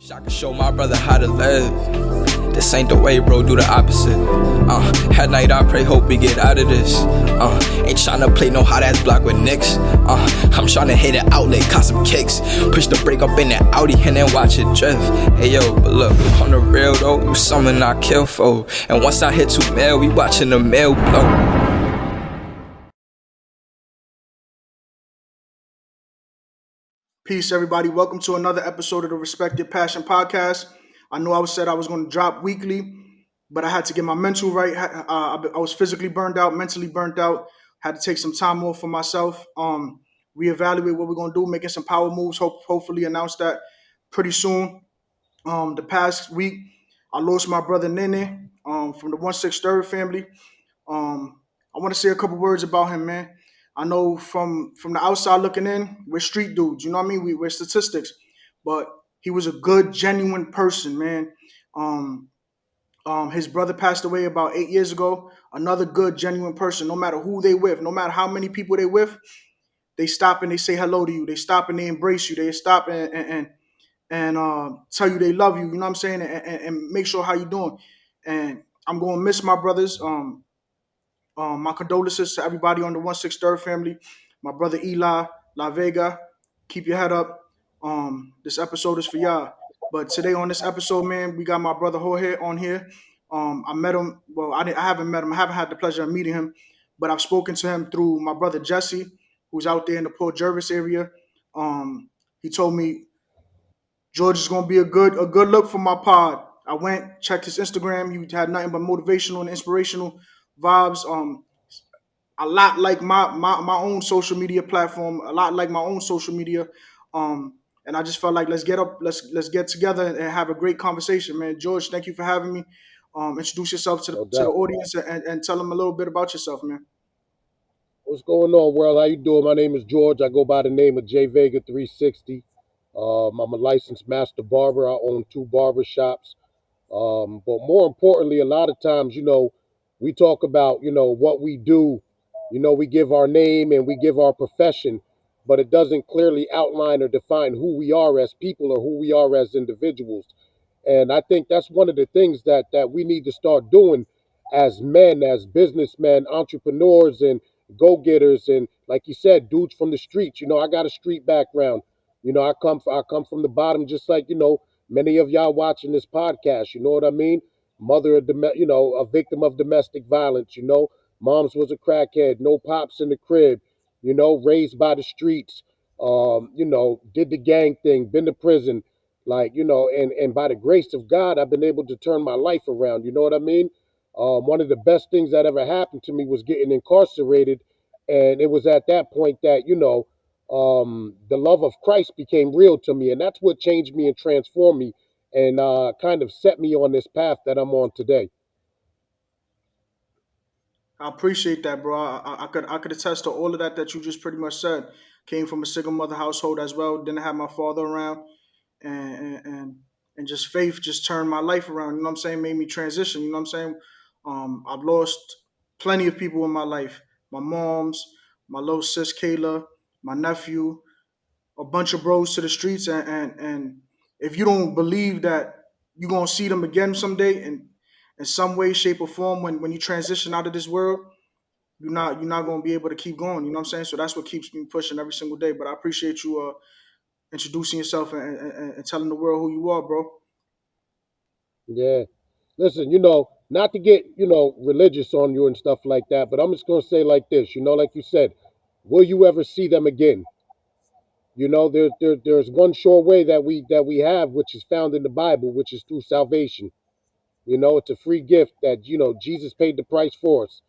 I can show my brother how to live. This ain't the way, bro, do the opposite. At night I pray, hope we get out of this. Ain't tryna play no hot ass block with Knicks. I'm tryna hit an outlet, caught some kicks. Push the brake up in that Audi and then watch it drift. Hey yo, but look, on the real though, you someone I kill for. And once I hit 2 mil, we watching the mail blow. Peace, everybody. Welcome to another episode of the Respect Your Passion podcast. I know I said I was going to drop weekly, but I had to get my mental right. I was physically burned out, mentally burned out. Had to take some time off for myself. Reevaluate what we're going to do, making some power moves. Hopefully announce that pretty soon. The past week, I lost my brother Nene from the 163rd family. I want to say a couple words about him, man. I know from the outside looking in, we're street dudes. You know what I mean? We're statistics, but he was a good, genuine person, man. His brother passed away about 8 years ago. Another good, genuine person. No matter who they with, no matter how many people they with, they stop and they say hello to you. They stop and they embrace you. They stop and tell you they love you. You know what I'm saying? And make sure how you doing. And I'm gonna miss my brothers. My condolences to everybody on the 163rd family. My brother Eli, La Vega, keep your head up. This episode is for y'all. But today on this episode, man, we got my brother Jorge on here. I met him. Well, I haven't met him. I haven't had the pleasure of meeting him, but I've spoken to him through my brother Jesse, who's out there in the Port Jervis area. He told me George is gonna be a good look for my pod. I went checked his Instagram. He had nothing but motivational and inspirational vibes. A lot like my own social media platform, a lot like my own social media. And I just felt like let's get together and have a great conversation, man. George, thank you for having me. Introduce yourself to No the doubt. audience and tell them a little bit about yourself, man. What's going on, world? How you doing? My name is George. I go by the name of J Vega 360. I'm a licensed master barber. I own 2 barbershops. But more importantly, a lot of times, we talk about, what we do. We give our name and we give our profession, but it doesn't clearly outline or define who we are as people or who we are as individuals. And I think that's one of the things that we need to start doing as men, as businessmen, entrepreneurs, and go-getters, and like you said, dudes from the streets. I got a street background. I come from the bottom, just like many of y'all watching this podcast. You know what I mean? Mother of a victim of domestic violence. Mom's was a crackhead. No pops in the crib. Raised by the streets. Did the gang thing. Been to prison, like and by the grace of God I've been able to turn my life around. You know what I mean? One of the best things that ever happened to me was getting incarcerated, and it was at that point that the love of Christ became real to me, and that's what changed me and transformed me, and kind of set me on this path that I'm on today. I appreciate that, bro. I could attest to all of that you just pretty much said. Came from a single mother household as well. Didn't have my father around, and just faith just turned my life around. You know what I'm saying? Made me transition. You know what I'm saying? I've lost plenty of people in my life. My mom's, my little sis Kayla, my nephew, a bunch of bros to the streets, and if you don't believe that you're gonna see them again someday, in some way, shape, or form, when you transition out of this world, you're not gonna be able to keep going. You know what I'm saying? So that's what keeps me pushing every single day. But I appreciate you introducing yourself and telling the world who you are, bro. Yeah. Listen, not to get, religious on you and stuff like that, but I'm just going to say like this, like you said, will you ever see them again? There's one sure way that we have, which is found in the Bible, which is through salvation. It's a free gift that, Jesus paid the price for us,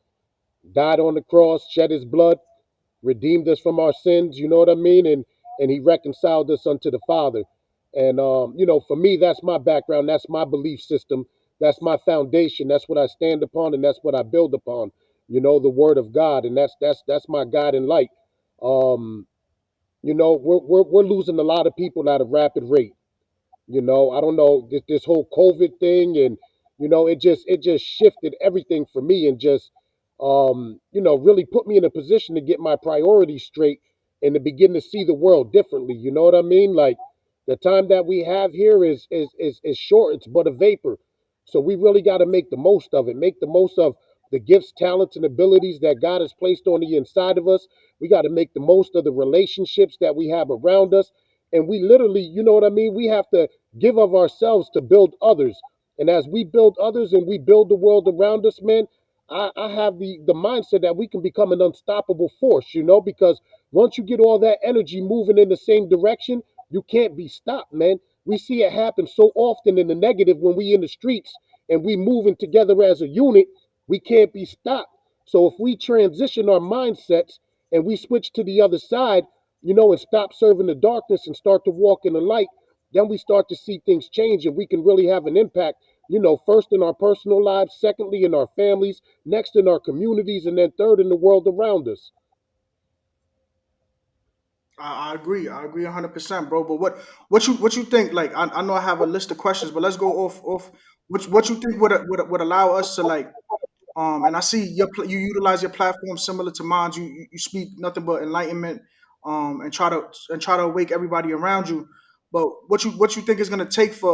died on the cross, shed his blood, redeemed us from our sins, you know what I mean? And he reconciled us unto the Father. And for me, that's my background, that's my belief system, that's my foundation, that's what I stand upon, and that's what I build upon. The word of God, and that's my guiding light. Um, we're losing a lot of people at a rapid rate. I don't know, this whole COVID thing, and it just shifted everything for me, and just really put me in a position to get my priorities straight and to begin to see the world differently. You know what I mean? Like, The time that we have here is short. It's but a vapor. So we really got to make the most of it. Make the most of the gifts, talents, and abilities that God has placed on the inside of us. We got to make the most of the relationships that we have around us. And we literally, you know what I mean? We have to give of ourselves to build others. And as we build others and we build the world around us, man, I have the mindset that we can become an unstoppable force, because once you get all that energy moving in the same direction, you can't be stopped, man. We see it happen so often in the negative when we in the streets and we moving together as a unit, we can't be stopped. So if we transition our mindsets and we switch to the other side, and stop serving the darkness and start to walk in the light, then we start to see things change and we can really have an impact, first in our personal lives, secondly in our families, next in our communities, and then third in the world around us. I agree. I agree 100%, bro. But what you think? Like, I know I have a list of questions, but let's go off. What you think would allow us to, like, and I see you utilize your platform similar to mine. You speak nothing but enlightenment, and try to wake everybody around you. But what you think is gonna take for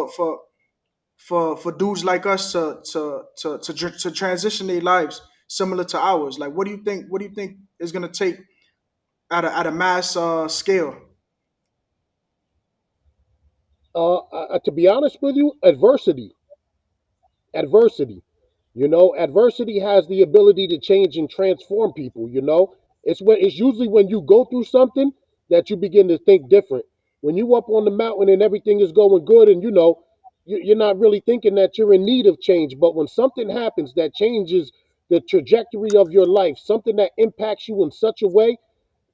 dudes like us to transition their lives similar to ours? Like, what do you think is gonna take at a mass scale? To be honest with you, adversity. Adversity has the ability to change and transform people. It's usually when you go through something that you begin to think different. When you up on the mountain and everything is going good, and you're not really thinking that you're in need of change. But when something happens that changes the trajectory of your life, something that impacts you in such a way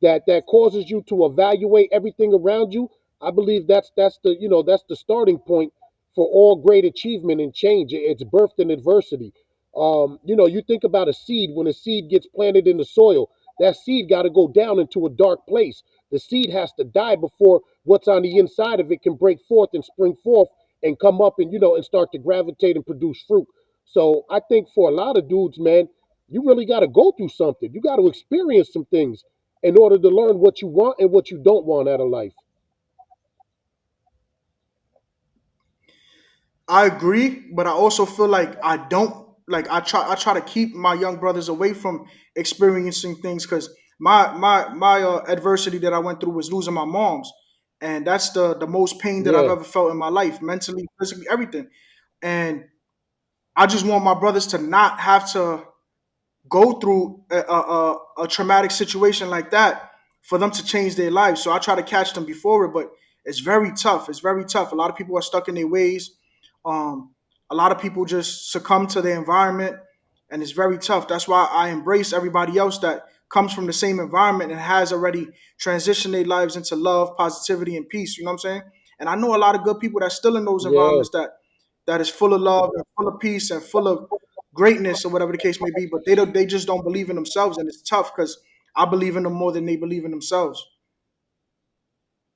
that causes you to evaluate everything around you, I believe that's the starting point for all great achievement and change. It's birthed in adversity. You think about a seed. When a seed gets planted in the soil, that seed got to go down into a dark place. The seed has to die before what's on the inside of it can break forth and spring forth and come up and and start to gravitate and produce fruit. So I think for a lot of dudes, man, you really got to go through something. You got to experience some things in order to learn what you want and what you don't want out of life. I agree, but I also feel like I don't like I try to keep my young brothers away from experiencing things because my adversity that I went through was losing my mom's, and that's the most pain that I've Yeah, ever felt in my life, mentally, physically, everything. And I just want my brothers to not have to go through a traumatic situation like that for them to change their lives. So I try to catch them before it, but it's very tough. It's very tough. A lot of people are stuck in their ways. Um, a lot of people just succumb to their environment, and it's very tough. That's why I embrace everybody else that comes from the same environment and has already transitioned their lives into love, positivity, and peace. You know what I'm saying? And I know a lot of good people that's still in those yeah. environments that is full of love and full of peace and full of greatness or whatever the case may be, but they just don't believe in themselves, and it's tough because I believe in them more than they believe in themselves.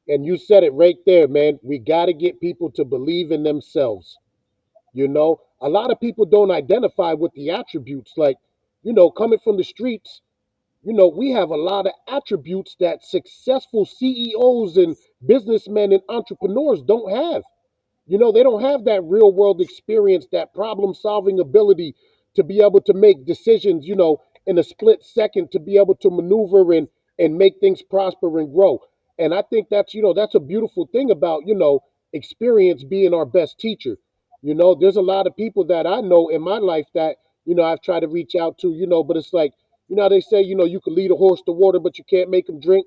And you said it right there, man. We got to get people to believe in themselves. A lot of people don't identify with the attributes. Like, coming from the streets, we have a lot of attributes that successful CEOs and businessmen and entrepreneurs don't have. They don't have that real world experience, that problem solving ability to be able to make decisions, in a split second, to be able to maneuver and make things prosper and grow. And I think that's a beautiful thing about, experience being our best teacher. There's a lot of people that I know in my life that, I've tried to reach out to, but it's like, how they say, you can lead a horse to water, but you can't make them drink.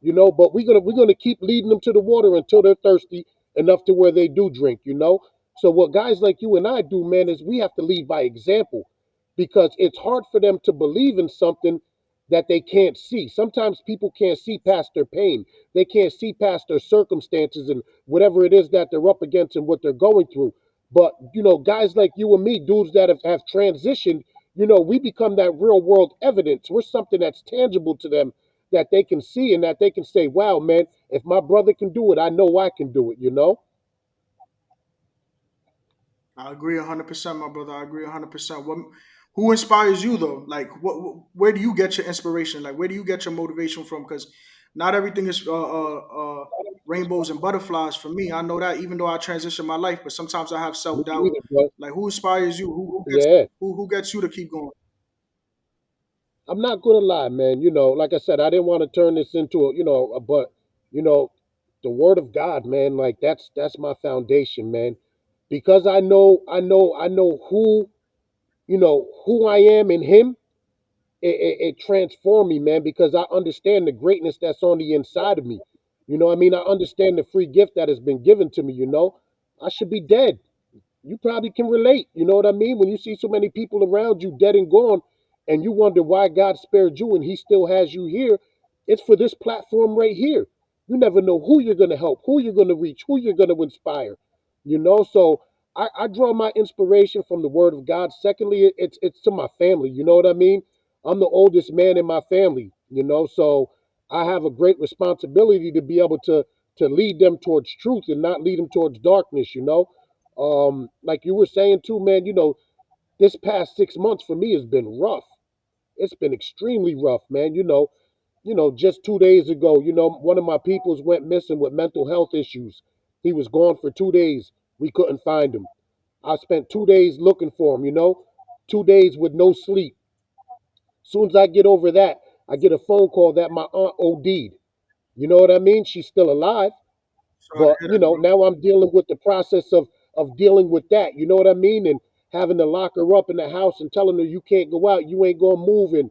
But we're gonna keep leading them to the water until they're thirsty enough to where they do drink. So what guys like you and I do, man, is we have to lead by example because it's hard for them to believe in something that they can't see. Sometimes people can't see past their pain. They can't see past their circumstances and whatever it is that they're up against and what they're going through. But guys like you and me, dudes that have transitioned, we become that real world evidence. We're something that's tangible to them that they can see and that they can say, wow, man, if my brother can do it, I know I can do it. I agree 100%, my brother. I agree 100%. Who inspires you though? Like, where do you get your inspiration? Like, where do you get your motivation from? Because not everything is rainbows and butterflies for me. I know that even though I transition my life, but sometimes I have Me self doubt. either, bro. Like who inspires you? Yeah. Who gets you to keep going? I'm not gonna lie, man. Like I said, I didn't want to turn this into but you know, the word of God, man. Like that's my foundation, man. Because I know who I am in Him. It transformed me, man. Because I understand the greatness that's on the inside of me. I mean, I understand the free gift that has been given to me. I should be dead. You probably can relate. You know what I mean? When you see so many people around you dead and gone, and you wonder why God spared you and He still has you here, it's for this platform right here. You never know who you're going to help, who you're going to reach, who you're going to inspire. So I draw my inspiration from the Word of God. Secondly, it's to my family. You know what I mean? I'm the oldest man in my family. So I have a great responsibility to be able to lead them towards truth and not lead them towards darkness. Like you were saying too, man, this past 6 months for me has been rough. It's been extremely rough, man. Just 2 days ago, one of my peoples went missing with mental health issues. He was gone for 2 days. We couldn't find him. I spent 2 days looking for him, 2 days with no sleep. Soon as I get over that, I get a phone call that my aunt OD'd. You know what I mean? She's still alive. Sorry to But hear that, bro. now I'm dealing with the process of dealing with that. You know what I mean? And having to lock her up in the house and telling her you can't go out, you ain't gonna move, and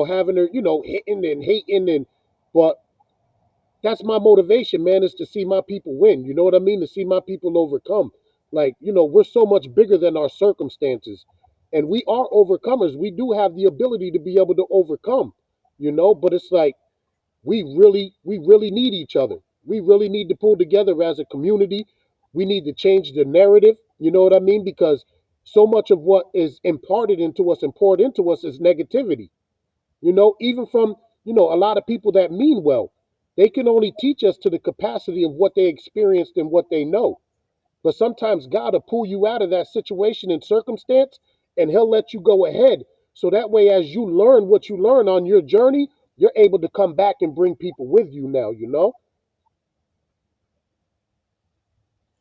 having her hitting and hating and but that's my motivation, man, is to see my people win. You know what I mean? To see my people overcome. Like we're so much bigger than our circumstances, and we are overcomers. We do have the ability to be able to overcome. But it's like we really need each other. We really need to pull together as a community. We need to change the narrative. You know what I mean? Because so much of what is imparted into us and poured into us is negativity. Even from a lot of people that mean well, they can only teach us to the capacity of what they experienced and what they know. But sometimes God will pull you out of that situation and circumstance, and He'll let you go ahead. So that way, as you learn what you learn on your journey, you're able to come back and bring people with you now.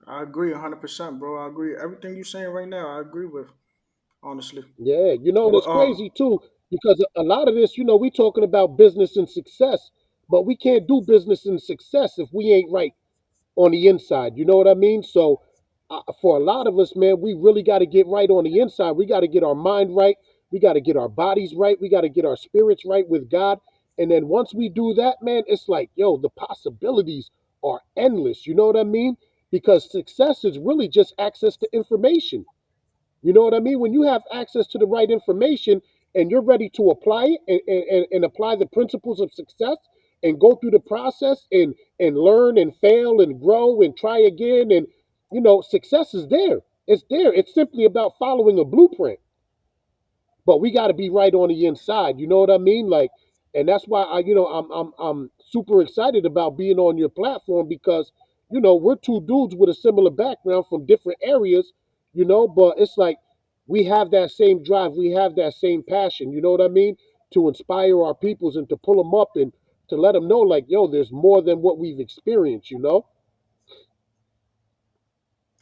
I agree 100%, bro. I agree. Everything you're saying right now, I agree with, honestly. Yeah, and But it's crazy too, because a lot of this, we talking about business and success, but we can't do business and success if we ain't right on the inside. You know what I mean? So, for a lot of us, man, we really got to get right on the inside. We got to get our mind right. We got to get our bodies right. We got to get our spirits right with God. And then once we do that, man, it's like, yo, the possibilities are endless. You know what I mean? Because success is really just access to information. You know what I mean? When you have access to the right information and you're ready to apply it and apply the principles of success and go through the process and learn and fail and grow and try again, and success is there. It's there. It's simply about following a blueprint, but we got to be right on the inside. You know what I mean? Like, and that's why I'm super excited about being on your platform, because we're two dudes with a similar background from different areas, but it's like we have that same drive, we have that same passion. You know what I mean? To inspire our peoples and to pull them up and to let them know, like, yo, there's more than what we've experienced.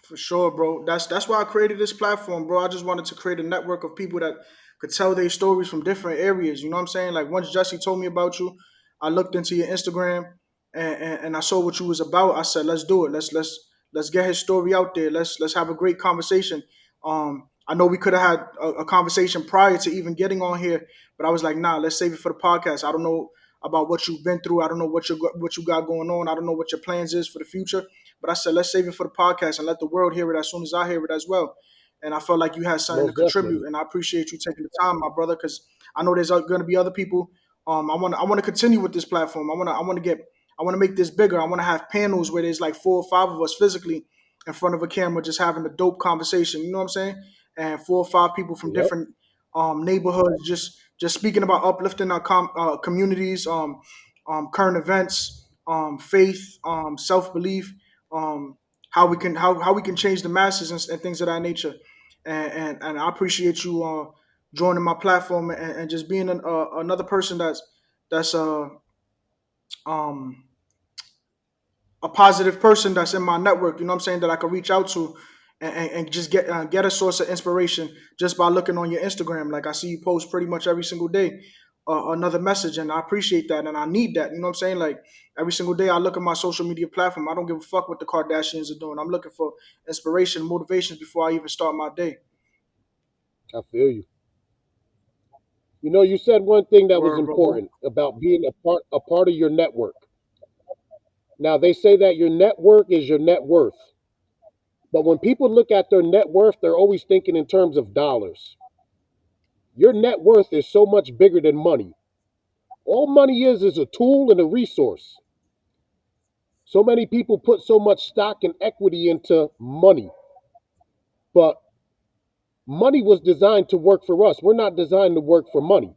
for sure, bro. That's why I created this platform, bro. I just wanted to create a network of people that could tell their stories from different areas. You know what I'm saying? Like once Jesse told me about you, I looked into your Instagram and I saw what you was about. I said, let's do it. Let's get his story out there. Let's have a great conversation. I know we could have had a conversation prior to even getting on here, but I was like, nah, let's save it for the podcast. I don't know about what you've been through. I don't know what you got going on. I don't know what your plans is for the future. But I said, let's save it for the podcast and let the world hear it as soon as I hear it as well. And I felt like you had something to Most contribute, definitely. and I appreciate you taking the time, my brother, because I know there's going to be other people. I want to continue with this platform. I want to make this bigger. I want to have panels where there's like 4 or 5 of us physically in front of a camera, just having a dope conversation. You know what I'm saying? And 4 or 5 people from Yep. different neighborhoods, just speaking about uplifting our communities, current events, faith, self belief, um, how we can change the masses and things of that nature. And I appreciate you joining my platform and just being another person that's um, a positive person that's in my network. You know what I'm saying, that I could reach out to and just get a source of inspiration just by looking on your Instagram. Like I see you post pretty much every single day another message, and I appreciate that, and I need that. You know what I'm saying? Like every single day, I look at my social media platform. I don't give a fuck what the Kardashians are doing. I'm looking for inspiration, motivations before I even start my day. I feel you. You know, you said one thing that was Word, bro. important about being a part of your network. Now they say that your network is your net worth. But when people look at their net worth, they're always thinking in terms of dollars. Your net worth is so much bigger than money. All money is a tool and a resource. So many people put so much stock and equity into money, but money was designed to work for us. We're not designed to work for money.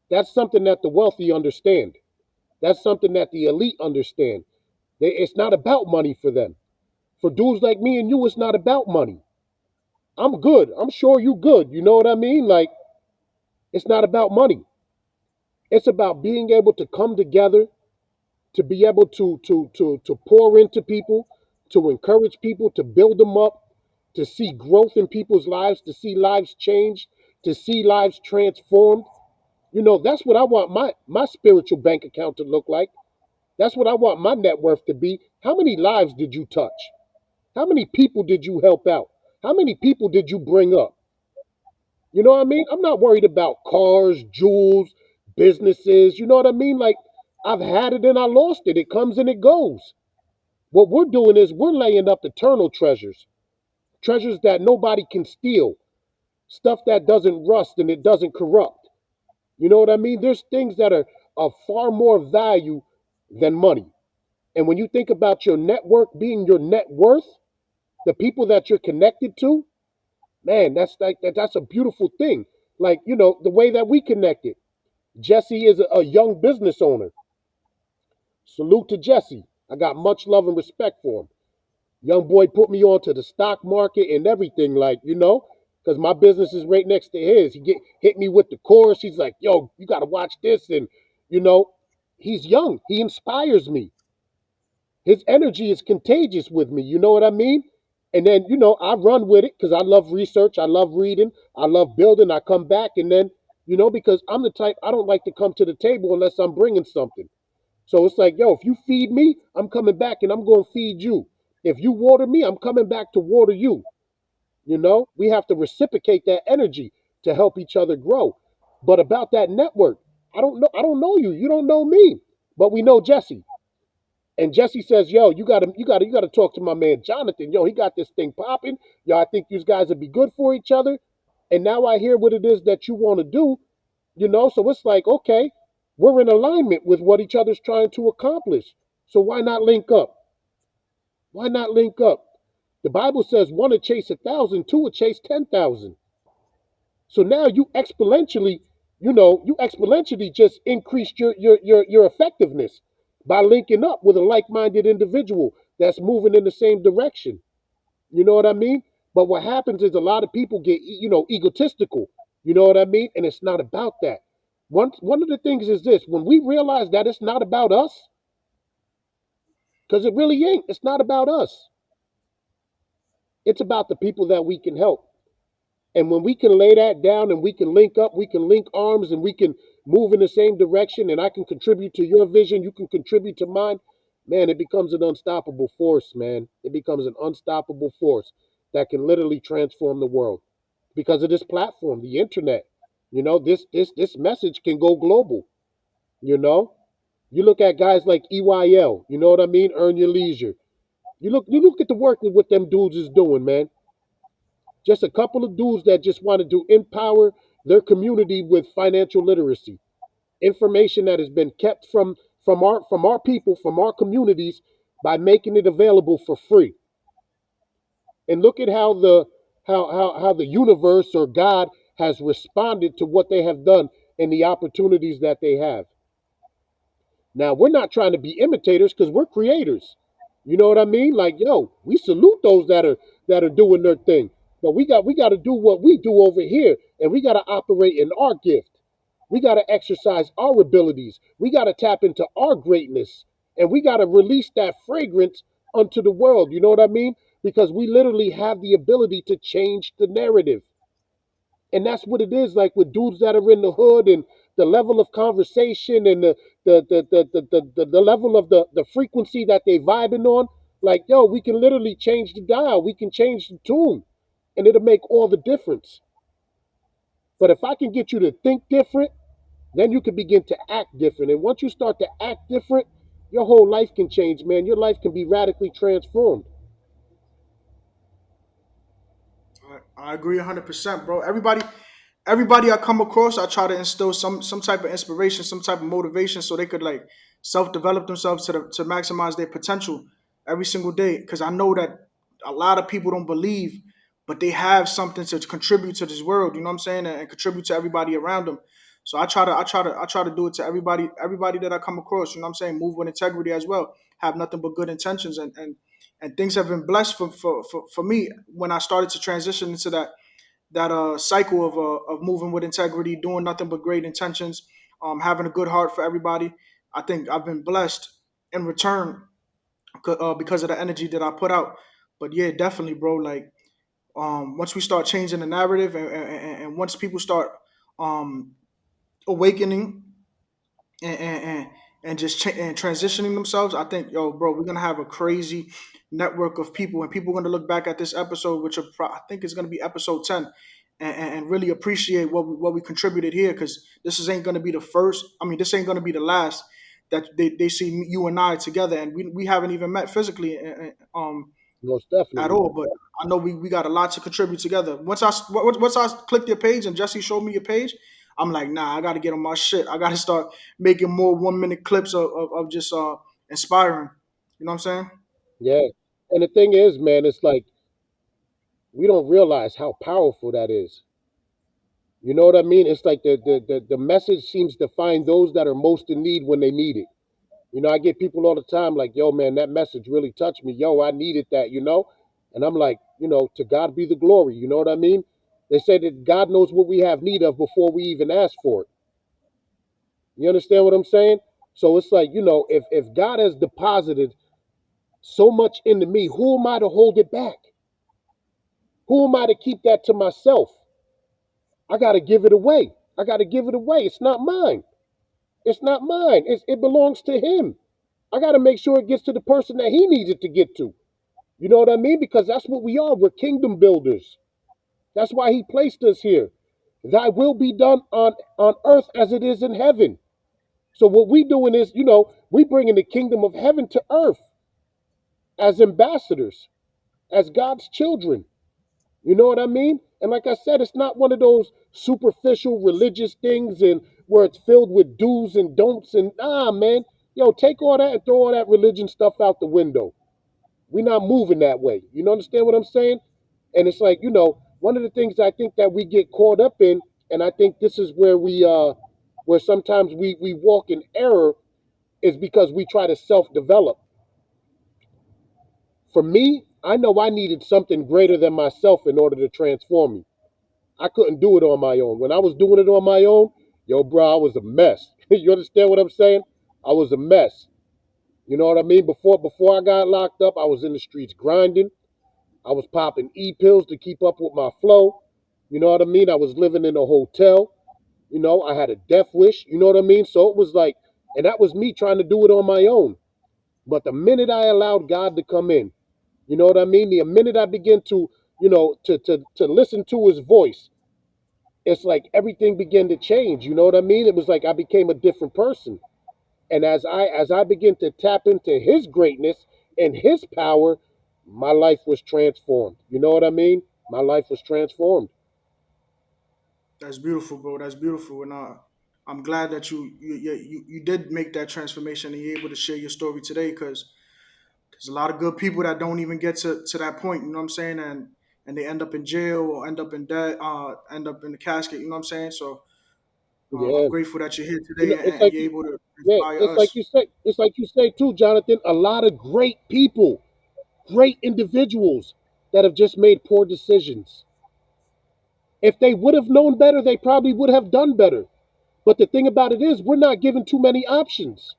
That's something that the wealthy understand. That's something that the elite understand. It's not about money for them. For dudes like me and you, it's not about money. I'm good. I'm sure you good. You know what I mean? Like, it's not about money. It's about being able to come together, to be able to pour into people, to encourage people, to build them up, to see growth in people's lives, to see lives change, to see lives transformed. You know, that's what I want my spiritual bank account to look like. That's what I want my net worth to be. How many lives did you touch? How many people did you help out? How many people did you bring up? You know what I mean? I'm not worried about cars, jewels, businesses. You know what I mean? Like, I've had it and I lost it. It comes and it goes. What we're doing is we're laying up eternal treasures, treasures that nobody can steal, stuff that doesn't rust and it doesn't corrupt. You know what I mean? There's things that are of far more value than money. And when you think about your network being your net worth, the people that you're connected to, man, that's a beautiful thing. Like, you know, the way that we connected. Jesse is a young business owner. Salute to Jesse. I got much love and respect for him. Young boy put me onto the stock market and everything, like, you know, because my business is right next to his. Hit me with the course. He's like, yo, you got to watch this. And, you know, he's young. He inspires me. His energy is contagious with me. You know what I mean? And then, you know, I run with it because I love research. I love reading. I love building. I come back and then, you know, because I'm the type, I don't like to come to the table unless I'm bringing something. So it's like, yo, if you feed me, I'm coming back and I'm going to feed you. If you water me, I'm coming back to water you. You know, we have to reciprocate that energy to help each other grow. But about that network, I don't know you. You don't know me. But we know Jesse. And Jesse says, "Yo, you gotta talk to my man Jonathan. Yo, he got this thing popping. Yo, I think these guys would be good for each other. And now I hear what it is that you want to do. You know, so it's like, okay, we're in alignment with what each other's trying to accomplish. So why not link up? Why not link up? The Bible says one to chase 1,000, two to chase 10,000. So now you exponentially just increased your effectiveness by linking up with a like-minded individual that's moving in the same direction. You know what I mean? But what happens is a lot of people get, egotistical. You know what I mean? And it's not about that. One of the things is this: when we realize that it's not about us, because it really ain't. It's not about us. It's about the people that we can help. And when we can lay that down and we can link up, we can link arms and we can move in the same direction, and I can contribute to your vision, you can contribute to mine, man, it becomes an unstoppable force, man. It becomes an unstoppable force that can literally transform the world because of this platform, the internet. You know, this message can go global, you know? You look at guys like EYL, you know what I mean? Earn your leisure. You look at the work that what them dudes is doing, man. Just a couple of dudes that just wanted to empower their community with financial literacy, information that has been kept from our people, from our communities, by making it available for free. And look at how the universe or God has responded to what they have done and the opportunities that they have. Now, we're not trying to be imitators because we're creators. You know what I mean? Like, yo, we salute those that are doing their thing. But we got to do what we do over here, and we got to operate in our gift. We got to exercise our abilities. We got to tap into our greatness And we got to release that fragrance unto the world. You know what I mean? Because we literally have the ability to change the narrative. And that's what it is like with dudes that are in the hood and the level of conversation and the level of the frequency that they vibing on. Like, yo, we can literally change the dial. We can change the tune. And it'll make all the difference. But if I can get you to think different, then you can begin to act different. And once you start to act different, your whole life can change, man. Your life can be radically transformed. I agree 100%, bro. Everybody I come across, I try to instill some type of inspiration, some type of motivation, so they could like self develop themselves to maximize their potential every single day. Because I know that a lot of people don't believe, but they have something to contribute to this world. You know what I'm saying, and contribute to everybody around them. So I try to do it to everybody that I come across. You know what I'm saying, move with integrity as well. Have nothing but good intentions, and things have been blessed for me when I started to transition into that cycle of moving with integrity, doing nothing but great intentions, having a good heart for everybody. I think I've been blessed in return because of the energy that I put out. But yeah, definitely, bro. Like once we start changing the narrative, and once people start um, awakening and just and transitioning themselves, I think, yo, bro, we're gonna have a crazy network of people, and people are gonna look back at this episode, which I think is gonna be episode 10, and really appreciate what we contributed here, because ain't gonna be the first. I mean, this ain't gonna be the last that they see you and I together, and we haven't even met physically, Most at definitely. all. But I know we got a lot to contribute together. Once I clicked your page and Jesse showed me your page, I'm like, nah, I got to get on my shit. I got to start making more 1 minute clips of just inspiring. You know what I'm saying? Yeah. And the thing is, man, it's like we don't realize how powerful that is. You know what I mean? It's like the message seems to find those that are most in need when they need it. You know, I get people all the time like, yo, man, that message really touched me. Yo, I needed that, you know? And I'm like, to God be the glory. You know what I mean? They say that God knows what we have need of before we even ask for it. You understand what I'm saying? So it's like, if God has deposited so much into me, who am I to hold it back? Who am I to keep that to myself? I got to give it away. I got to give it away. It's not mine. It's not mine. It belongs to Him. I got to make sure it gets to the person that He needs it to get to. You know what I mean? Because that's what we are. We're kingdom builders. That's why He placed us here. Thy will be done on earth as it is in heaven. So what we doing is, we bringing the kingdom of heaven to earth as ambassadors, as God's children. You know what I mean? And like I said, it's not one of those superficial religious things and where it's filled with do's and don'ts and man. Yo, take all that and throw all that religion stuff out the window. We're not moving that way. You understand what I'm saying? And it's like, one of the things I think that we get caught up in, and I think this is where where sometimes we walk in error, is because we try to self-develop. For me, I know I needed something greater than myself in order to transform me. I couldn't do it on my own. When I was doing it on my own, yo, bro, I was a mess. You understand what I'm saying? I was a mess. You know what I mean? Before I got locked up, I was in the streets grinding. I was popping e-pills to keep up with my flow. You know what I mean? I was living in a hotel. I had a death wish. You know what I mean? So it was like, and that was me trying to do it on my own. But the minute I allowed God to come in, you know what I mean? The minute I began to, to listen to His voice, it's like everything began to change. You know what I mean? It was like I became a different person. And as I began to tap into His greatness and His power, my life was transformed. You know what I mean? My life was transformed. That's beautiful, bro. That's beautiful, and I'm glad that you did make that transformation and you're able to share your story today, because there's a lot of good people that don't even get to that point. You know what I'm saying? And they end up in jail or end up in debt, end up in the casket. You know what I'm saying? So I'm Yeah. grateful that you're here today, It's and like you're able to yeah, inspire it's like us. you say, too, Jonathan, a lot of great people, great individuals that have just made poor decisions. If they would have known better, they probably would have done better. But the thing about it is, we're not given too many options.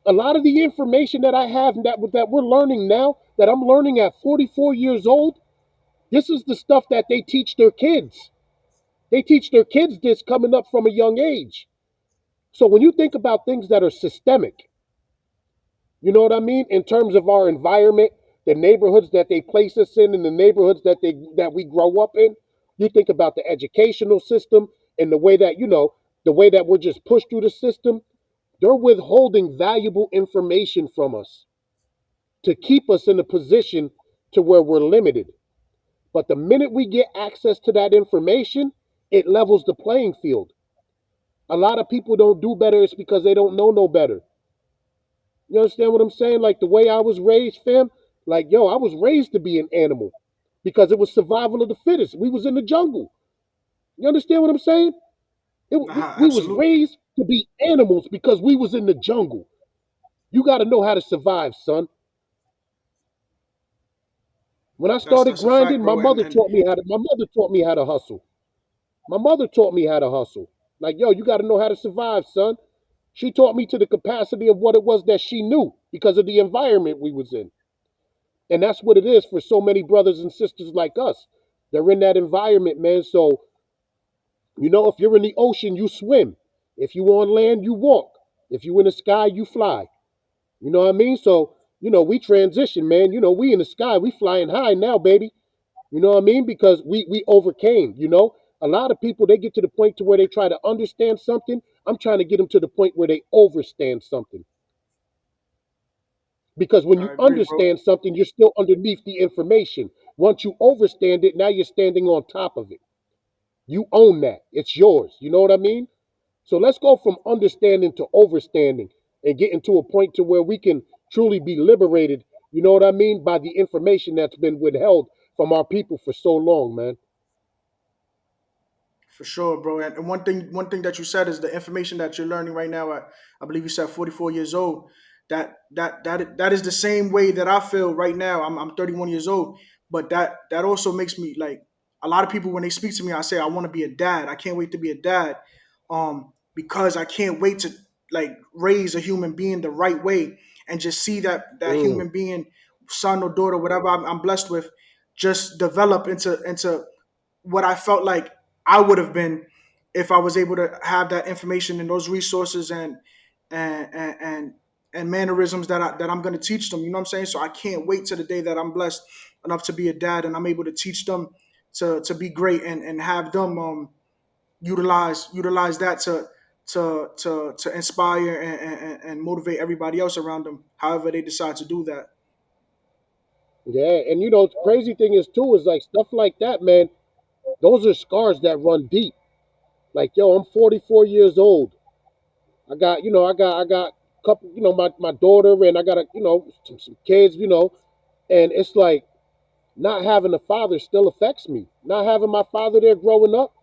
A lot of the information that I have that we're learning now, that I'm learning at 44 years old, this is the stuff that they teach their kids. They teach their kids this coming up from a young age. So when you think about things that are systemic, you know what I mean, in terms of our environment, the neighborhoods that they place us in, and the neighborhoods that we grow up in, you think about the educational system and the way that the way that we're just pushed through the system. They're withholding valuable information from us to keep us in a position to where we're limited. But the minute we get access to that information, it levels the playing field. A lot of people don't do better, it's because they don't know no better. You understand what I'm saying? Like the way I was raised, fam, like yo, I was raised to be an animal because it was survival of the fittest. We was in the jungle. You understand what I'm saying? We was Absolutely. raised to be animals because we was in the jungle. You got to know how to survive, son. When I started That's a fact, grinding, bro. And my mother taught me how to hustle. My mother taught me how to hustle. Like, yo, you got to know how to survive, son. She taught me to the capacity of what it was that she knew because of the environment we was in. And that's what it is for so many brothers and sisters like us. They're in that environment, man. So, if you're in the ocean, you swim. If you on land, you walk. If you in the sky, you fly. You know what I mean? So, we transition, man. We in the sky, we flying high now, baby. You know what I mean? Because we overcame. A lot of people, they get to the point to where they try to understand something. I'm trying to get them to the point where they overstand something. Because when you I agree, bro. understand something, you're still underneath the information. Once you overstand it, now you're standing on top of it. You own that. It's yours. You know what I mean? So let's go from understanding to overstanding and getting to a point to where we can truly be liberated, you know what I mean, by the information that's been withheld from our people for so long, man. For sure, bro. And one thing that you said is the information that you're learning right now at, I believe you said 44 years old. That is the same way that I feel right now. I'm 31 years old, but that also makes me like a lot of people when they speak to me, I say I want to be a dad. I can't wait to be a dad, because I can't wait to like raise a human being the right way and just see that Mm, human being, son or daughter, whatever I'm blessed with, just develop into what I felt like I would have been if I was able to have that information and those resources and and and, and mannerisms that I'm going to teach them. You know what I'm saying? So I can't wait to the day that I'm blessed enough to be a dad and I'm able to teach them to be great and have them utilize that to inspire and motivate everybody else around them. However they decide to do that. yeah, and the crazy thing is too is like stuff like that, man. Those are scars that run deep. Like, yo, I'm 44 years old. I got a couple, my daughter, and I got some kids, and it's like not having a father still affects me. Not having my father there growing up,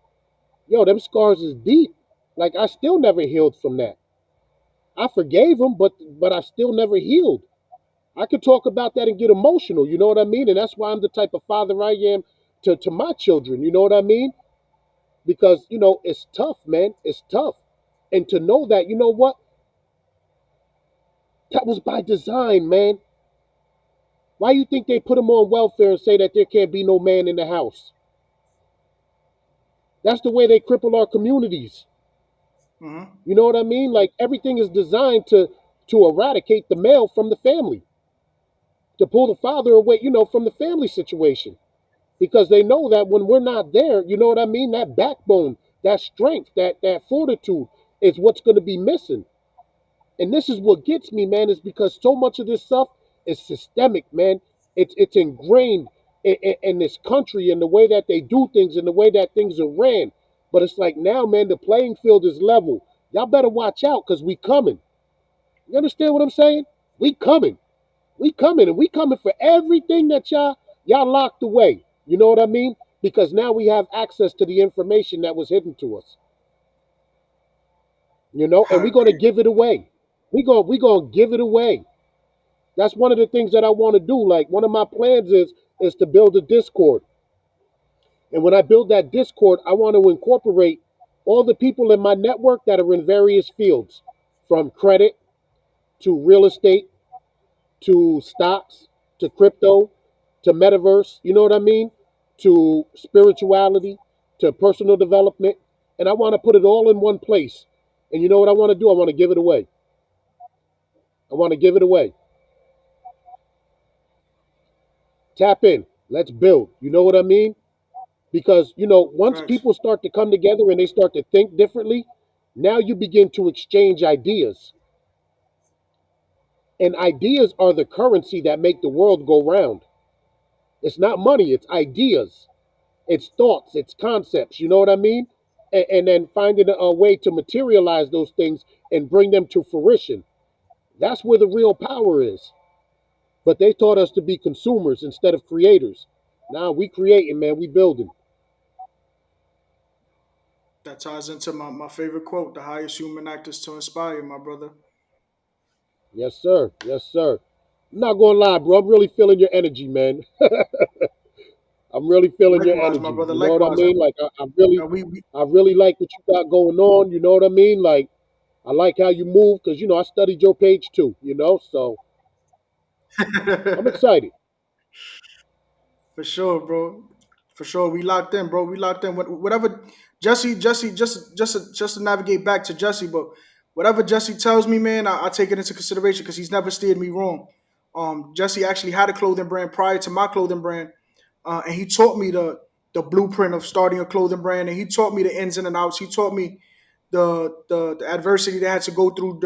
yo, them scars is deep. Like I still never healed from that. I forgave him, but I still never healed. I could talk about that and get emotional, you know what I mean? And that's why I'm the type of father I am to my children, you know what I mean? Because, it's tough, man. It's tough. And to know that, you know what? That was by design, man. Why you think they put him on welfare and say that there can't be no man in the house? That's the way they cripple our communities. Hmm. You know what I mean? Like everything is designed to eradicate the male from the family, to pull the father away, from the family situation. Because they know that when we're not there, you know what I mean? That backbone, that strength, that fortitude is what's going to be missing. And this is what gets me, man, is because so much of this stuff is systemic, man. It's ingrained in this country and the way that they do things and the way that things are ran. But it's like now, man, the playing field is level. Y'all better watch out because we coming. You understand what I'm saying? We coming. We coming and we coming for everything that y'all locked away. You know what I mean? Because now we have access to the information that was hidden to us. And I we're gonna agree. give it away. We gonna give it away. That's one of the things that I want to do. Like one of my plans is to build a Discord. And when I build that Discord, I want to incorporate all the people in my network that are in various fields, from credit to real estate, to stocks, to crypto, to metaverse, you know what I mean? To spirituality, to personal development. And I want to put it all in one place. And you know what I want to do? I want to give it away. I want to give it away. Tap in. Let's build. You know what I mean? Because, once Facts. people start to come together and they start to think differently, now you begin to exchange ideas. And ideas are the currency that make the world go round. It's not money, it's ideas. It's thoughts, it's concepts, you know what I mean? And then finding a way to materialize those things and bring them to fruition. That's where the real power is. But they taught us to be consumers instead of creators. Now we creating, man, we building. That ties into my favorite quote: "The highest human act is to inspire." My brother. Yes, sir. Yes, sir. I'm not gonna lie, bro. I'm really feeling your energy, man. I'm really feeling your Likewise, my energy. brother. You know what I Likewise. mean? Like We I really like what you got going on. You know what I mean? Like I like how you move because I studied your page too. So I'm excited. For sure, bro. For sure, we locked in, bro. We locked in. Whatever Jesse, just to navigate back to Jesse, but whatever Jesse tells me, man, I take it into consideration because he's never steered me wrong. Jesse actually had a clothing brand prior to my clothing brand, and he taught me the blueprint of starting a clothing brand, and he taught me the ins and the outs. He taught me the adversity they had to go through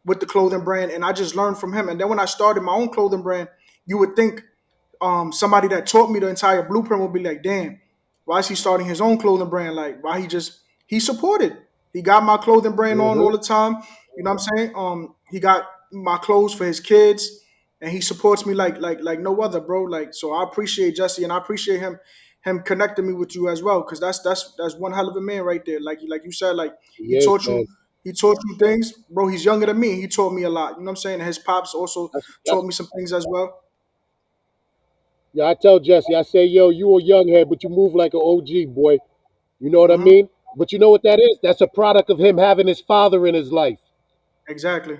with the clothing brand, and I just learned from him. And then when I started my own clothing brand, you would think somebody that taught me the entire blueprint would be like, damn, why is he starting his own clothing brand? Like, why he supported. He got my clothing brand on all Hmm. the time. You know what I'm saying? He got my clothes for his kids, and he supports me like no other, bro. Like, so I appreciate Jesse, and I appreciate him connecting me with you as well, because that's one hell of a man right there. Like you said, like He he is, taught you. man. He taught you things, bro. He's younger than me. He taught me a lot. You know what I'm saying? And his pops also taught That's me some things as well. yeah. I tell Jesse, I say, yo, you a young head, but you move like an OG boy. You know what I Hmm. mean? But you know what that is? That's a product of him having his father in his life. Exactly.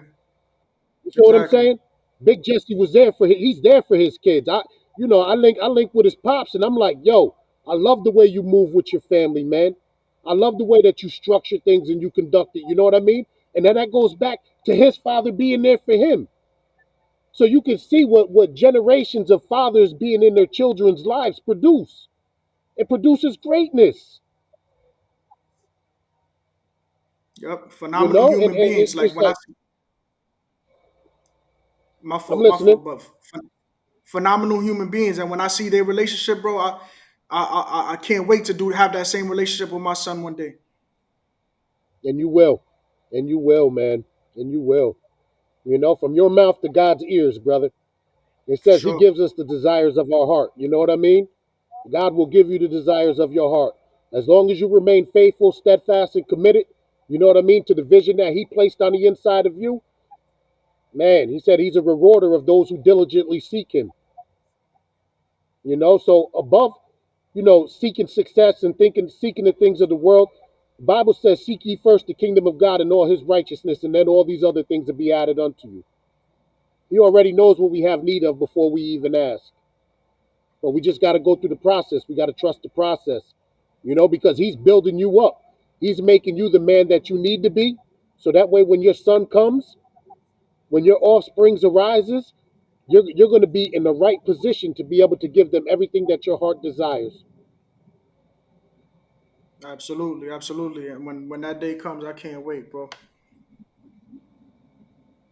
You feel what I'm Exactly. saying? Big Jesse was there for he's there for his kids. I link with his pops, and I'm like, yo, I love the way you move with your family, man. I love the way that you structure things and you conduct it. You know what I mean? And then that goes back to his father being there for him. So you can see what generations of fathers being in their children's lives produce. It produces greatness, Yep. Phenomenal and human beings. it's Like just when I like see I'm my listening. fault, but phenomenal human beings. And when I see their relationship, bro, I can't wait to do have that same relationship with my son one day. And you will. And you will, man. And you will. From your mouth to God's ears, brother. It For says he sure. gives us the desires of our heart. You know what I mean? God will give you the desires of your heart. As long as you remain faithful, steadfast, and committed, you know what I mean, to the vision that he placed on the inside of you, man, he said he's a rewarder of those who diligently seek him. So above, seeking success and seeking the things of the world, the Bible says, seek ye first the kingdom of God and all his righteousness, and then all these other things will be added unto you. He already knows what we have need of before we even ask. But we just got to go through the process. We got to trust the process, because he's building you up. He's making you the man that you need to be. So that way, when your son comes, when your offsprings arises, you're going to be in the right position to be able to give them everything that your heart desires. Absolutely, absolutely. And when that day comes, I can't wait, bro.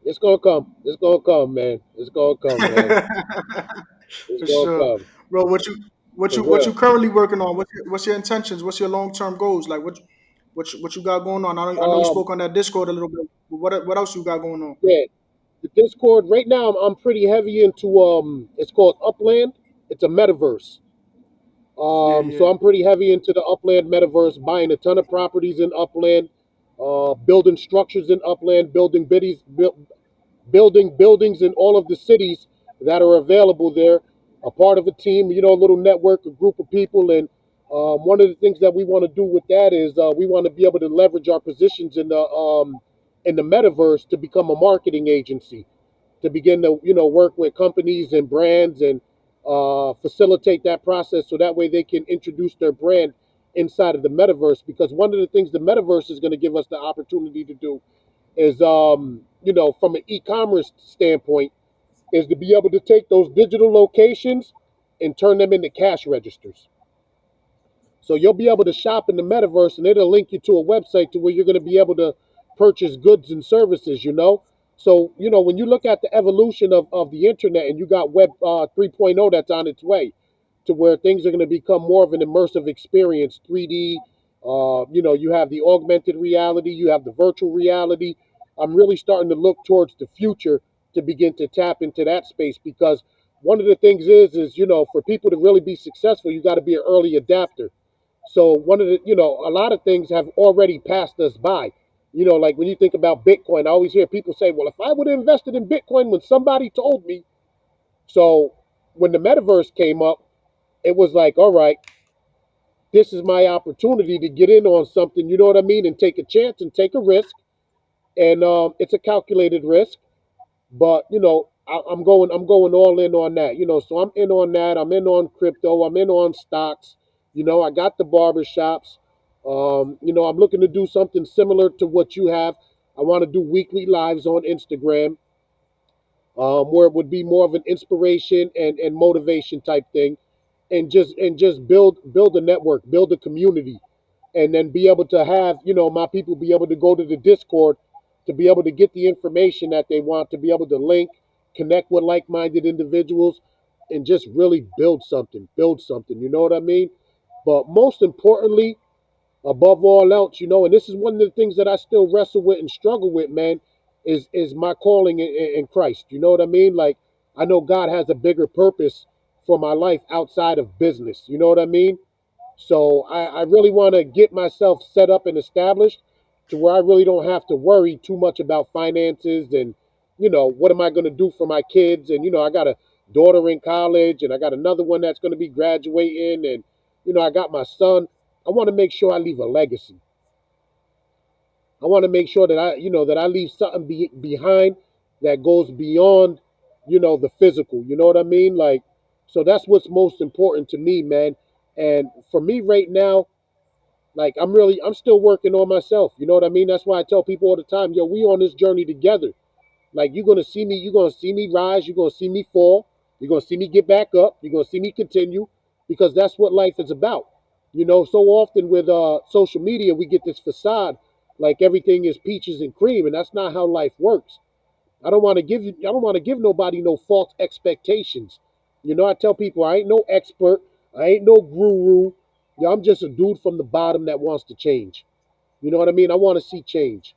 It's going to come. It's going to come, man. It's going to come, man. It's For going to sure, come. bro. What For what you real. currently working on? What's your intentions? What's your long term goals? Like what you got going on? I know you Um, spoke on that Discord a little bit. But what else you got going on? yeah, the Discord right now, I'm pretty heavy into it's called Upland. It's a metaverse. Yeah, So yeah. I'm pretty heavy into the Upland metaverse, buying a ton of properties in Upland, building structures in Upland, building buildings in all of the cities that are available there. A part of a team, a little network, a group of people, and one of the things that we want to do with that is we want to be able to leverage our positions in the in the metaverse to become a marketing agency, to begin to work with companies and brands and facilitate that process so that way they can introduce their brand inside of the metaverse. Because one of the things the metaverse is going to give us the opportunity to do is from an e-commerce standpoint is to be able to take those digital locations and turn them into cash registers. So you'll be able to shop in the metaverse, and it'll link you to a website to where you're going to be able to purchase goods and services. So, when you look at the evolution of the internet, and you got Web 3.0 that's on its way to where things are going to become more of an immersive experience, 3D. You have the augmented reality, you have the virtual reality. I'm really starting to look towards the future to begin to tap into that space, because one of the things is for people to really be successful, you got to be an early adapter. So one of the, a lot of things have already passed us by. Like when you think about Bitcoin, I always hear people say, well, if I would have invested in Bitcoin when somebody told me. So when the metaverse came up, it was like, all right, this is my opportunity to get in on something, you know what I mean? And take a chance and take a risk. And it's a calculated risk. But I'm going all in on that. So I'm in on that. I'm in on crypto. I'm in on stocks. I got the barbershops. I'm looking to do something similar to what you have. I want to do weekly lives on Instagram, where it would be more of an inspiration and motivation type thing, and just build a network, build a community, and then be able to have my people be able to go to the Discord to be able to get the information that they want, to be able to link, connect with like-minded individuals, and just really build something. You know what I mean? But most importantly, above all else, and this is one of the things that I still wrestle with and struggle with, man, is my calling in Christ. You know what I mean? Like, I know God has a bigger purpose for my life outside of business. You know what I mean? So I really want to get myself set up and established to where I really don't have to worry too much about finances and, what am I going to do for my kids? And, I got a daughter in college, and I got another one that's going to be graduating, and, I got my son. I want to make sure I leave a legacy. I want to make sure that I leave something behind that goes beyond, the physical. You know what I mean? Like, so that's what's most important to me, man. And for me right now, like I'm still working on myself. You know what I mean? That's why I tell people all the time, yo, we on this journey together. Like you're gonna see me rise, you're gonna see me fall, you're gonna see me get back up, you're gonna see me continue, because that's what life is about. So often with social media, we get this facade like everything is peaches and cream, and that's not how life works. I don't want to give nobody no false expectations. I tell people I ain't no expert, I ain't no guru. I'm just a dude from the bottom that wants to change. You know what I mean? I want to see change.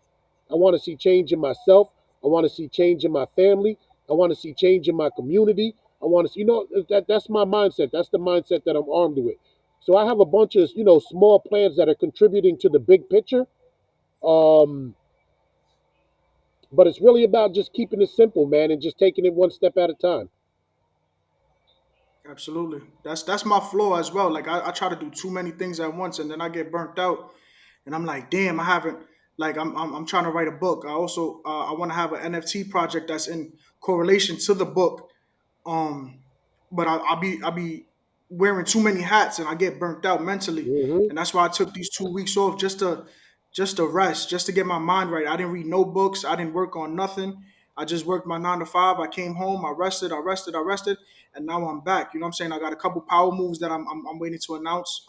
I want to see change in myself. I want to see change in my family. I want to see change in my community. I want to see, that's my mindset. That's the mindset that I'm armed with. So I have a bunch of, small plans that are contributing to the big picture. Um, but it's really about just keeping it simple, man, and just taking it one step at a time. Absolutely. That's my flaw as well. Like I try to do too many things at once, and then I get burnt out, and I'm like, damn, I haven't. Like I'm trying to write a book. I also I want to have an NFT project that's in correlation to the book. Um, but I'll be wearing too many hats, and I get burnt out mentally, Hmm. and that's why I took these 2 weeks off just to rest, just to get my mind right. I didn't read no books. I didn't work on nothing. I just worked my 9 to 5. I came home. I rested, and now I'm back. You know what I'm saying? I got a couple power moves that I'm waiting to announce.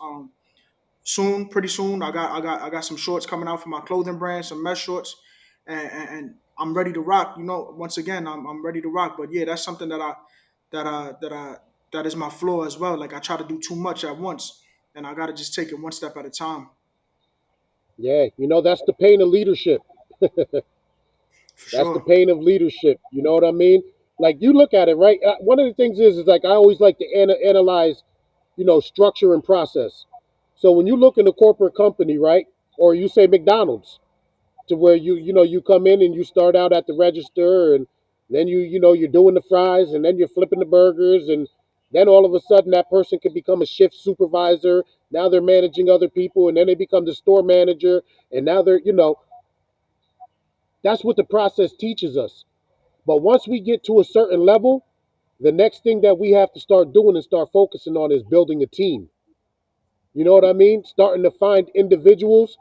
Soon, pretty soon. I got some shorts coming out for my clothing brand, some mesh shorts, and I'm ready to rock. Once again, I'm ready to rock. But yeah, that's something that I that I that is my flaw as well. Like I try to do too much at once, and I got to just take it one step at a time. Yeah, that's the pain of leadership. For That's the sure. pain of leadership. You know what I mean? Like you look at it, right? One of the things is like I always like to analyze, structure and process. So when you look in a corporate company, right, or you say McDonald's, to where you come in and you start out at the register, and then you're doing the fries, and then you're flipping the burgers, and then all of a sudden that person can become a shift supervisor. Now they're managing other people, and then they become the store manager, and now they're That's what the process teaches us. But once we get to a certain level, the next thing that we have to start doing and start focusing on is building a team. You know what I mean? Starting to find individuals,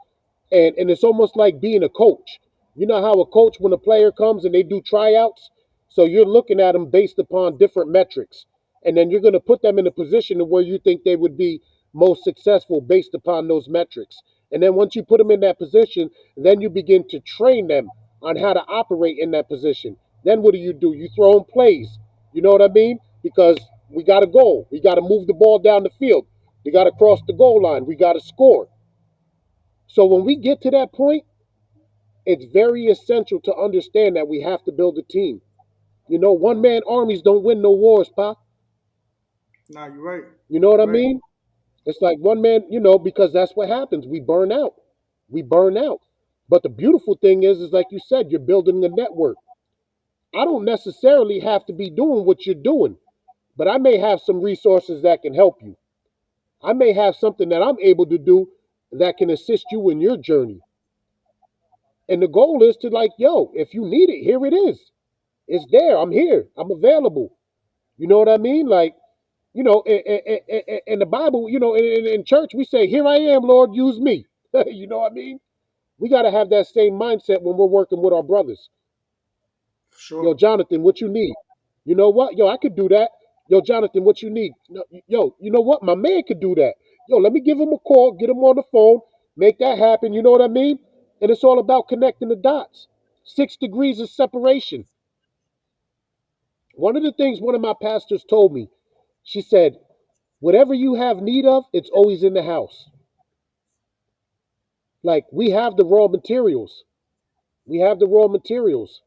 and it's almost like being a coach. You know how a coach, when a player comes and they do tryouts, so you're looking at them based upon different metrics, and then you're going to put them in a position of where you think they would be most successful based upon those metrics. And then once you put them in that position, then you begin to train them on how to operate in that position. Then what do? You throw them plays. You know what I mean? Because we got a goal. We got to move the ball down the field. We got to cross the goal line. We got to score. So when we get to that point, it's very essential to understand that we have to build a team. You know, one man armies don't win no wars, Pop. Nah, you're right. You know what I Right. mean? It's like one man, because that's what happens. We burn out. We burn out. But the beautiful thing is like you said, you're building a network. I don't necessarily have to be doing what you're doing, but I may have some resources that can help you. I may have something that I'm able to do that can assist you in your journey. And the goal is to like, yo, if you need it, here it is. It's there. I'm here. I'm available. You know what I mean? Like, in the Bible, in church, we say, here I am, Lord, use me. You know what I mean? We got to have that same mindset when we're working with our brothers. For Yo, sure. Jonathan, what you need? You know what? Yo, I could do that. Yo, Jonathan, what you need? No, yo, you know what? My man could do that. Yo, let me give him a call, get him on the phone, make that happen. You know what I mean? And it's all about connecting the dots. 6 degrees of separation. One of the things one of my pastors told me, she said, whatever you have need of, it's always in the house. Like we have the raw materials. We have the raw materials.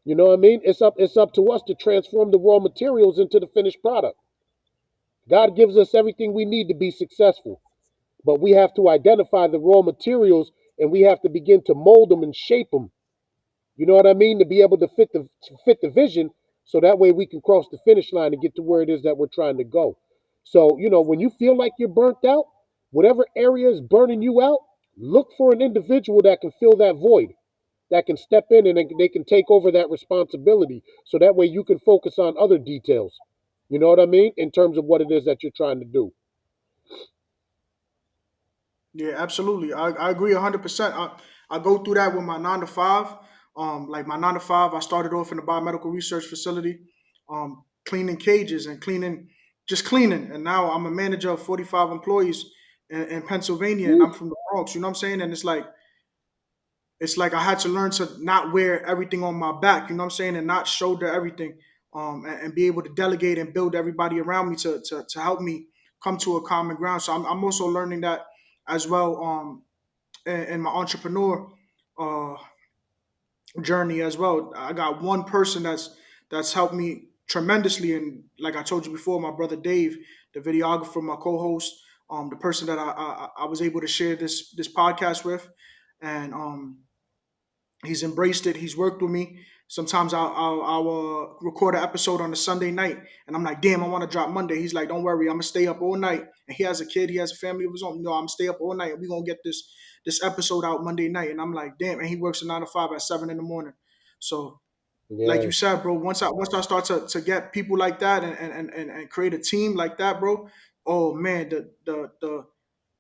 You know what I mean? It's up to us to transform the raw materials into the finished product. God gives us everything we need to be successful, but we have to identify the raw materials and we have to begin to mold them and shape them. You know what I mean? To be able to fit the vision, so that way we can cross the finish line and get to where it is that we're trying to go. So, when you feel like you're burnt out, whatever area is burning you out, look for an individual that can fill that void, that can step in and they can take over that responsibility. So that way you can focus on other details. You know what I mean? In terms of what it is that you're trying to do. Yeah, absolutely. I agree 100%. I go through that with my 9 to 5. Like my 9 to 5, I started off in a biomedical research facility, cleaning cages and just cleaning. And now I'm a manager of 45 employees in Pennsylvania, and Woo. I'm from the Bronx. You know what I'm saying? And it's like I had to learn to not wear everything on my back. You know what I'm saying? And not shoulder everything, and be able to delegate and build everybody around me to help me come to a common ground. So I'm also learning that as well, in my entrepreneur uh, journey as well. I got one person that's helped me tremendously, and like I told you before, my brother Dave, the videographer, my co-host, the person that I was able to share this podcast with, and he's embraced it. He's worked with me. Sometimes I'll record an episode on a Sunday night, and I'm like, damn, I want to drop Monday. He's like, don't worry, I'm gonna stay up all night. And he has a kid, he has a family of his own. No, I'm gonna stay up all night, and we're gonna get this episode out Monday night. And I'm like, damn. And he works a 9 to 5 at 7 in the morning. So, like Yeah, you said, bro, once I start to get people like that and create a team like that, bro. Oh man, the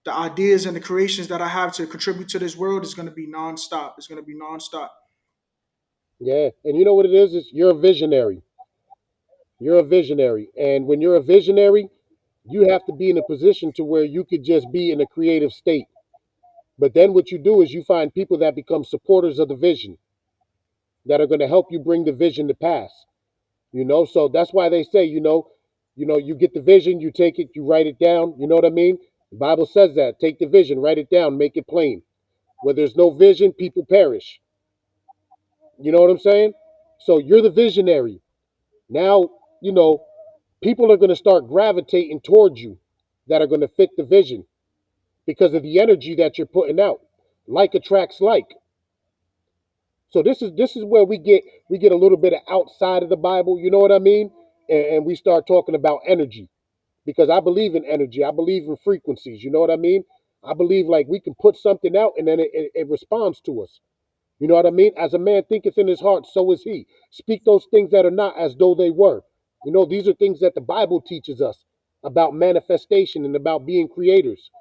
ideas and the creations that I have to contribute to this world is gonna be nonstop. It's gonna be nonstop. yeah. And you know what it is? You're a visionary. You're a visionary. And when you're a visionary, you have to be in a position to where you could just be in a creative state. But then what you do is you find people that become supporters of the vision, that are going to help you bring the vision to pass. So that's why they say, you get the vision, you take it, you write it down. You know what I mean? The Bible says that. Take the vision, write it down, make it plain. Where there's no vision, people perish. You know what I'm saying? So you're the visionary. Now, you know, people are going to start gravitating towards you, that are going to fit the vision because of the energy that you're putting out. Like attracts like. So this is where we get a little bit of outside of the Bible, you know what I mean? And we start talking about energy, because I believe in energy. I believe in frequencies, you know what I mean? I believe like we can put something out and then it responds to us. You know what I mean? As a man thinketh in his heart, so is he. Speak those things that are not as though they were. You know, these are things that the Bible teaches us about manifestation and about being creators.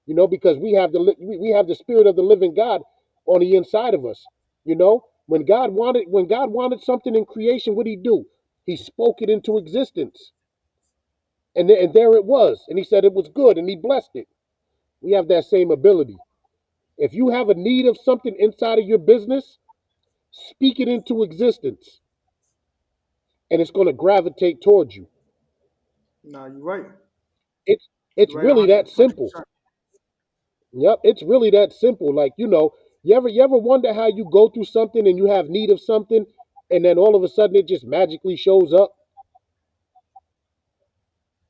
You know, because we have the spirit of the living God on the inside of us. You know, when God wanted something in creation, what did he do? He spoke it into existence. And there it was. And he said it was good and he blessed it. We have that same ability. If you have a need of something inside of your business, speak it into existence and it's going to gravitate towards you. Nah, you're right. It's it's You're right, really that simple. 100%. Yep, it's really that simple. Like, you ever wonder how you go through something and you have need of something and then all of a sudden it just magically shows up?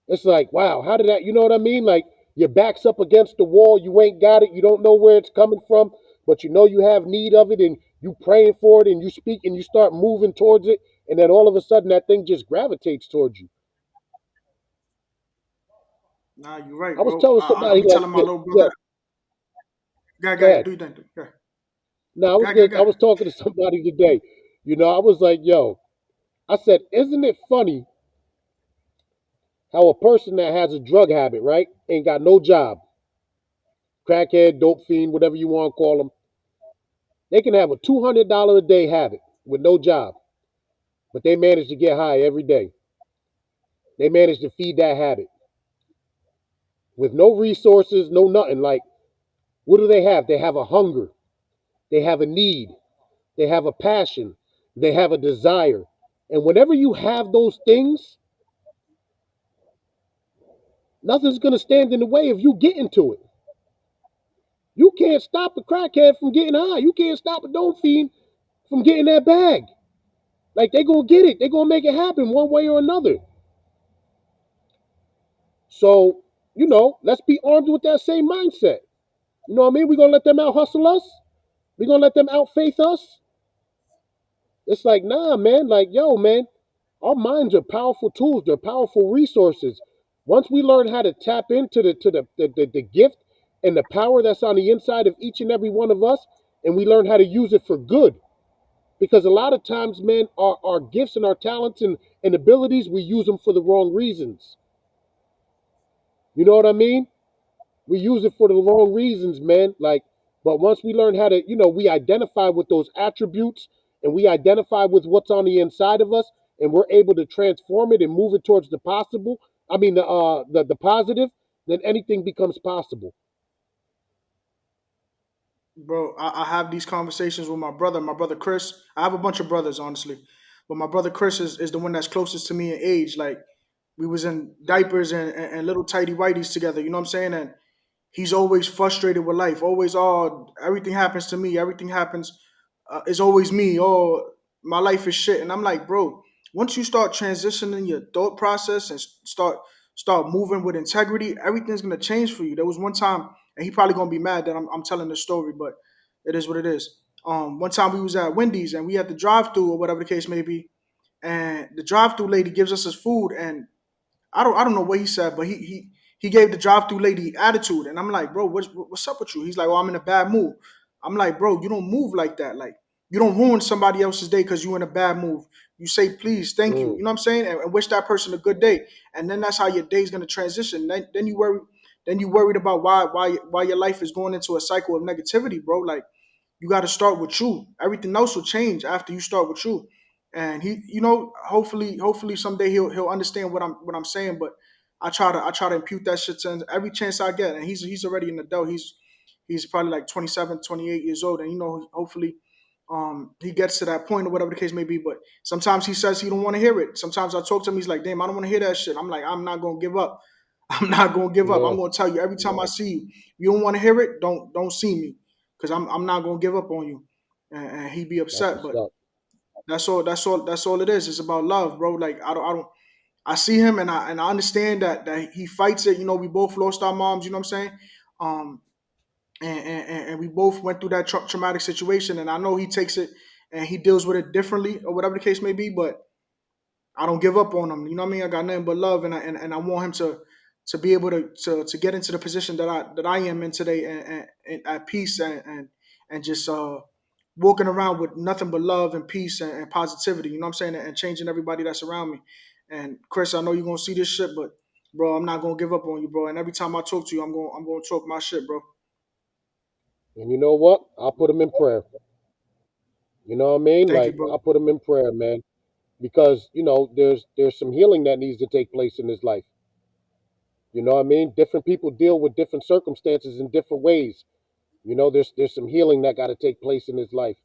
It's like, wow, how did that, you know what I mean? Like, your back's up against the wall, you ain't got it, you don't know where it's coming from, but you know you have need of it and you praying for it and you speak and you start moving towards it, and then all of a sudden that thing just gravitates towards you. Nah, you're right, I was bro. telling I somebody be like, telling my little yo, brother, go go, ahead. do you think? Go, No, I was go, good. I go. was talking to somebody today. I was like, yo, I said, isn't it funny how a person that has a drug habit, right, ain't got no job, crackhead, dope fiend, whatever you want to call them, they can have a $200 a day habit with no job, but they manage to get high every day. They manage to feed that habit with no resources, no nothing. Like, what do they have? They have a hunger, they have a need, they have a passion, they have a desire. And whenever you have those things, nothing's going to stand in the way of you getting to it. You can't stop a crackhead from getting high. You can't stop a dope fiend from getting that bag. Like, they gonna get it. They gonna make it happen one way or another. So, let's be armed with that same mindset. You know what I mean? We're gonna let them out hustle us. We're gonna let them out faith us. It's like, nah, man. Like, yo, man, our minds are powerful tools. They're powerful resources. Once we learn how to tap into the gift and the power that's on the inside of each and every one of us, and we learn how to use it for good. Because a lot of times, man, our gifts and our talents and abilities, we use them for the wrong reasons. You know what I mean? We use it for the wrong reasons, man. Like, but once we learn how to, we identify with those attributes and we identify with what's on the inside of us, and we're able to transform it and move it towards the possible. I mean, the positive. Then anything becomes possible. Bro, I have these conversations with my brother Chris. I have a bunch of brothers, honestly, but my brother Chris is the one that's closest to me in age. Like, we was in diapers and little tidy whities together. You know what I'm saying? And he's always frustrated with life. Always, oh, everything happens to me. Everything happens. It's always me. Oh, my life is shit. And I'm like, bro, once you start transitioning your thought process and start moving with integrity, everything's gonna change for you. There was one time, and he probably gonna be mad that I'm telling this story, but it is what it is. One time we was at Wendy's and we had the drive through or whatever the case may be, and the drive through lady gives us his food, and I don't know what he said, but he gave the drive through lady attitude, and I'm like, bro, what's up with you? He's like, well, I'm in a bad mood. I'm like, bro, you don't move like that. Like, you don't ruin somebody else's day because you're in a bad mood. You say please, thank you. Mm, You know what I'm saying, and wish that person a good day, and then that's how your day's gonna transition. Then you worry, then you worried about why your life is going into a cycle of negativity, bro. Like, you got to start with you. Everything else will change after you start with you. And he, hopefully someday he'll understand what I'm saying. But I try to impute that shit to him every chance I get. And he's already an adult. He's probably like 27, 28 years old. And hopefully he gets to that point or whatever the case may be. But sometimes he says he don't want to hear it. Sometimes I talk to him, he's like, damn, I don't want to hear that shit. I'm like, I'm not gonna give up. I'm not gonna give up. yeah, I'm gonna tell you every time I see you. You don't want to hear it, don't see me, because I'm not gonna give up on you. And he be that's upset, what's but up. that's all it is. It's about love, bro. Like, I don't I see him and I understand that he fights it. We both lost our moms. You know what I'm saying? Um, and we both went through that traumatic situation, and I know he takes it and he deals with it differently or whatever the case may be. But I don't give up on him. You know what I mean? I got nothing but love, and I want him to be able to get into the position that I am in today, and at peace and just walking around with nothing but love and peace and positivity. You know what I'm saying? And changing everybody that's around me. And Chris, I know you're gonna see this shit, but bro, I'm not gonna give up on you, bro. And every time I talk to you, I'm gonna talk my shit, bro. And you know what? I'll put him in prayer. You know what I mean? Thank you, Like bro. I'll put him in prayer, man, because there's some healing that needs to take place in his life. You know what I mean? Different people deal with different circumstances in different ways. There's some healing that got to take place in his life.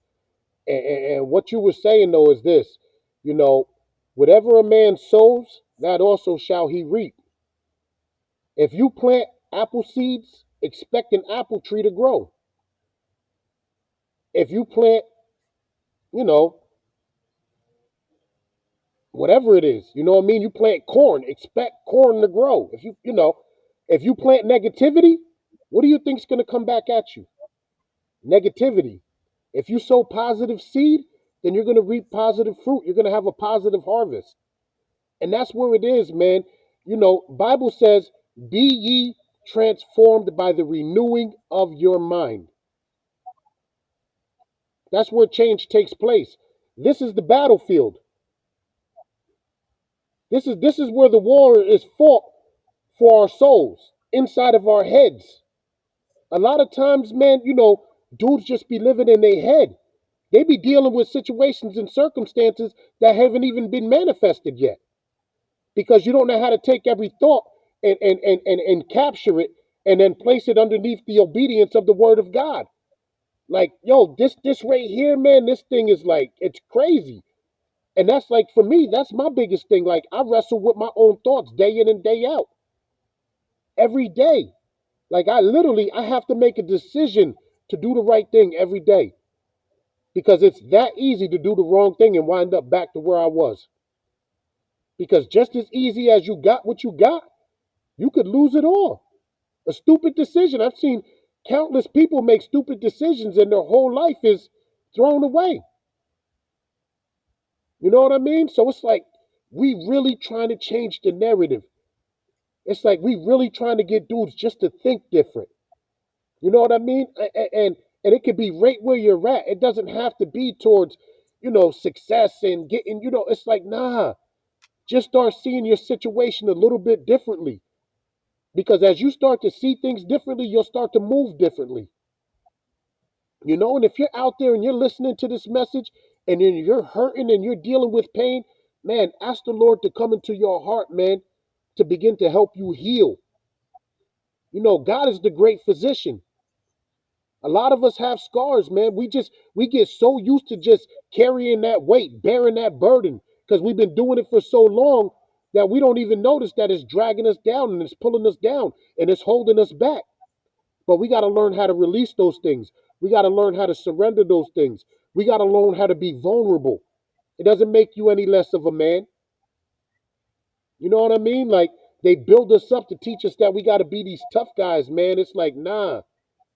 And what you were saying though is this, you know, whatever a man sows, that also shall he reap. If you plant apple seeds, expect an apple tree to grow. If you plant, you know, whatever it is, you know what I mean? You plant corn, expect corn to grow. If you plant negativity, what do you think is going to come back at you? Negativity. If you sow positive seed, then you're going to reap positive fruit. You're going to have a positive harvest. And that's where it is, man. Bible says, "Be ye transformed by the renewing of your mind." That's where change takes place. This is the battlefield. This is where the war is fought for our souls, inside of our heads. A lot of times, man, dudes just be living in their head. They be dealing with situations and circumstances that haven't even been manifested yet. Because you don't know how to take every thought and capture it and then place it underneath the obedience of the word of God. Like, yo, this right here, man, this thing is like, it's crazy. And that's like, for me, that's my biggest thing. Like, I wrestle with my own thoughts day in and day out, every day. Like, I have to make a decision to do the right thing every day, because it's that easy to do the wrong thing and wind up back to where I was. Because just as easy as you got what you got, you could lose it all. A stupid decision. I've seen countless people make stupid decisions and their whole life is thrown away. You know what I mean? So it's like we really trying to change the narrative. It's like we really trying to get dudes just to think different. You know what I mean? And it could be right where you're at. It doesn't have to be towards, success and getting, it's like, nah, just start seeing your situation a little bit differently. Because as you start to see things differently, you'll start to move differently. And if you're out there and you're listening to this message and then you're hurting and you're dealing with pain, man, ask the Lord to come into your heart, man, to begin to help you heal. God is the great physician. A lot of us have scars, man. We get so used to just carrying that weight, bearing that burden, because we've been doing it for so long that we don't even notice that it's dragging us down and it's pulling us down and it's holding us back. But we got to learn how to release those things. We got to learn how to surrender those things. We got to learn how to be vulnerable. It doesn't make you any less of a man. You know what I mean? Like, they build us up to teach us that we got to be these tough guys, man. It's like, nah,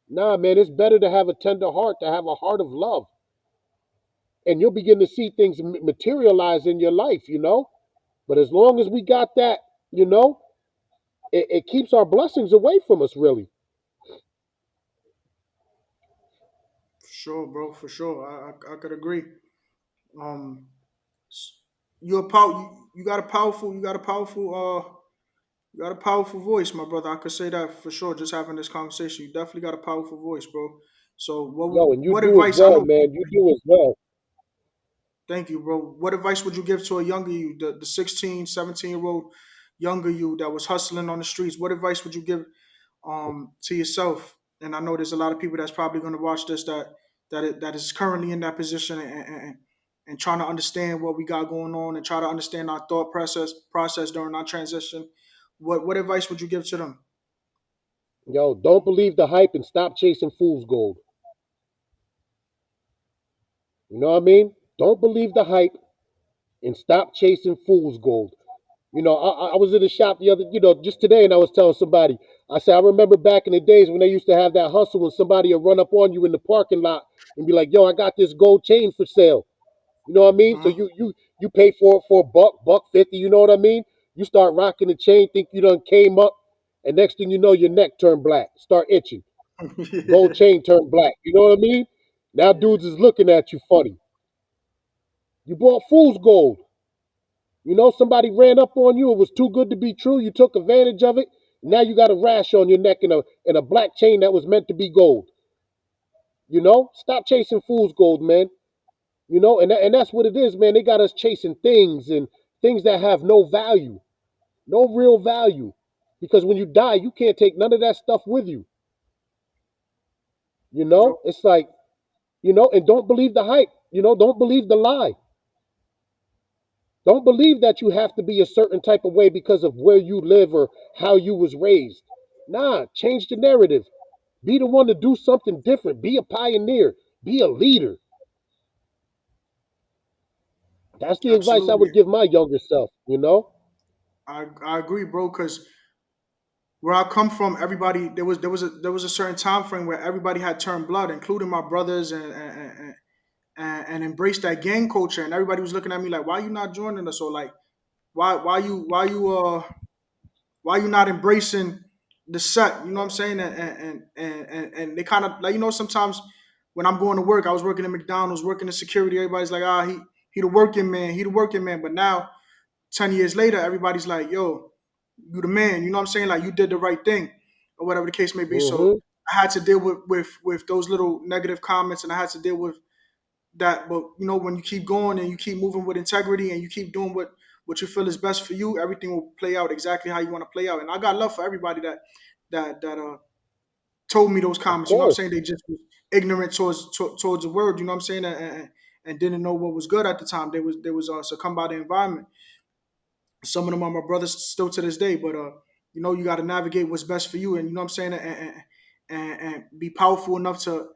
man. It's better to have a tender heart, to have a heart of love. And you'll begin to see things materialize in your life. But as long as we got that, you know, it keeps our blessings away from us, really. For sure, bro. For sure, I could agree. Um, you got a powerful, you got a powerful voice, my brother. I could say that for sure. Just having this conversation, you definitely got a powerful voice, bro. So Yo, and you what do as advice? I well, know. man. You do as well. Thank you, bro. What advice would you give to a younger you, the 16, 17-year old younger you that was hustling on the streets? What advice would you give to yourself? And I know there's a lot of people that's probably going to watch this that is currently in that position and trying to understand what we got going on and try to understand our thought process during our transition. What advice would you give to them? Yo, don't believe the hype and stop chasing fool's gold. You know what I mean? Don't believe the hype and stop chasing fool's gold. I was in the shop just today, and I was telling somebody, I said, I remember back in the days when they used to have that hustle when somebody would run up on you in the parking lot and be like, yo, I got this gold chain for sale. You know what I mean? So Uh-huh. you pay for it for a buck 50, you know what I mean? You start rocking the chain, think you done came up, and next thing you know, your neck turned black, start itching. Gold Yeah. chain turned black. You know what I mean? Now Yeah. dudes is looking at you funny. You bought fool's gold. Somebody ran up on you. It was too good to be true. You took advantage of it. Now you got a rash on your neck and a black chain that was meant to be gold. Stop chasing fool's gold, man. And that's what it is, man. They got us chasing things and things that have no value, no real value. Because when you die, you can't take none of that stuff with you. Nope. It's like, and don't believe the hype. Don't believe the lie. Don't believe that you have to be a certain type of way because of where you live or how you was raised. Nah, change the narrative. Be the one to do something different. Be a pioneer. Be a leader. That's the advice I would Absolutely. give my younger self. I agree, bro. Because where I come from, everybody there was a certain time frame where everybody had turned blood, including my brothers, and embraced that gang culture. And everybody was looking at me like, "Why you not joining us?" Or like, why you not embracing the set? You know what I'm saying? And they kind of like, sometimes when I'm going to work, I was working at McDonald's, working in security. Everybody's like, he the working man, he the working man. But now 10 years later, everybody's like, yo, you the man. You know what I'm saying? Like you did the right thing, or whatever the case may be. So Mm-hmm. I had to deal with those little negative comments, and I had to deal with that. But when you keep going and you keep moving with integrity and you keep doing what you feel is best for you, everything will play out exactly how you want to play out. And I got love for everybody that told me those Of comments. You know what I'm saying? course. They just was ignorant towards the word. You know what I'm saying? And didn't know what was good at the time. They was succumbed by the environment. Some of them are my brothers still to this day. But you got to navigate what's best for you, and you know what I'm saying, and be powerful enough to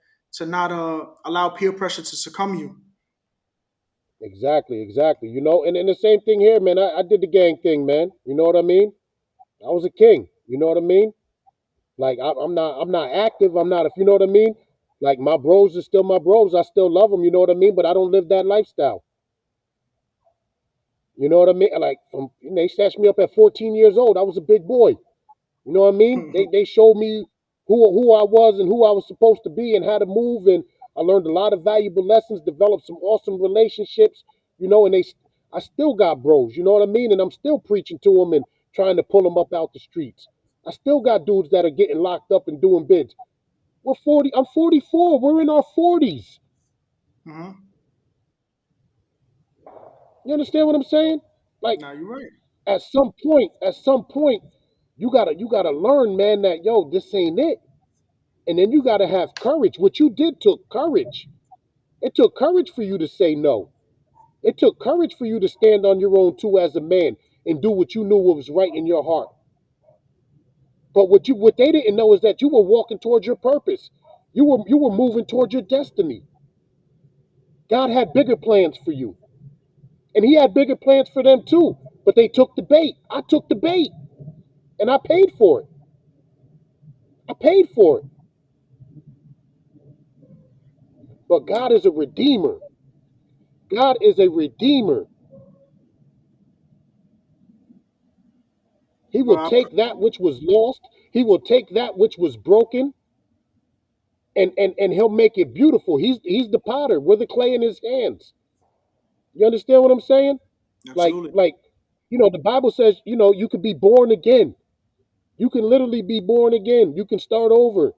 not allow peer pressure to succumb you. Exactly, exactly. And the same thing here, man. I did the gang thing, man. You know what I mean? I was a king. You know what I mean? Like I'm not active. I'm not, if you know what I mean. Like my bros are still my bros. I still love them. You know what I mean? But I don't live that lifestyle. You know what I mean? Like they snatched me up at 14 years old. I was a big boy. You know what I mean? They showed me who I was and who I was supposed to be and how to move, and I learned a lot of valuable lessons, developed some awesome relationships. And I still got bros. You know what I mean? And I'm still preaching to them and trying to pull them up out the streets. I still got dudes that are getting locked up and doing bids. We're 40. I'm 44. We're in our 40s. Hmm. You understand what I'm saying? Like Now you're right. at some point, you gotta learn, man, that this ain't it. And then you got to have courage. What you did took courage. It took courage for you to say no. It took courage for you to stand on your own too as a man and do what you knew was right in your heart. But what they didn't know is that you were walking towards your purpose. You were moving towards your destiny. God had bigger plans for you. And he had bigger plans for them too. But they took the bait. I took the bait. And I paid for it. I paid for it. But God is a redeemer. God is a redeemer. He will Bro, take that which was lost. He will take that which was broken, and he'll make it beautiful. He's the potter. We're the clay in his hands. You understand what I'm saying? Like absolutely. like the Bible says, you could be born again. You can literally be born again. You can start over.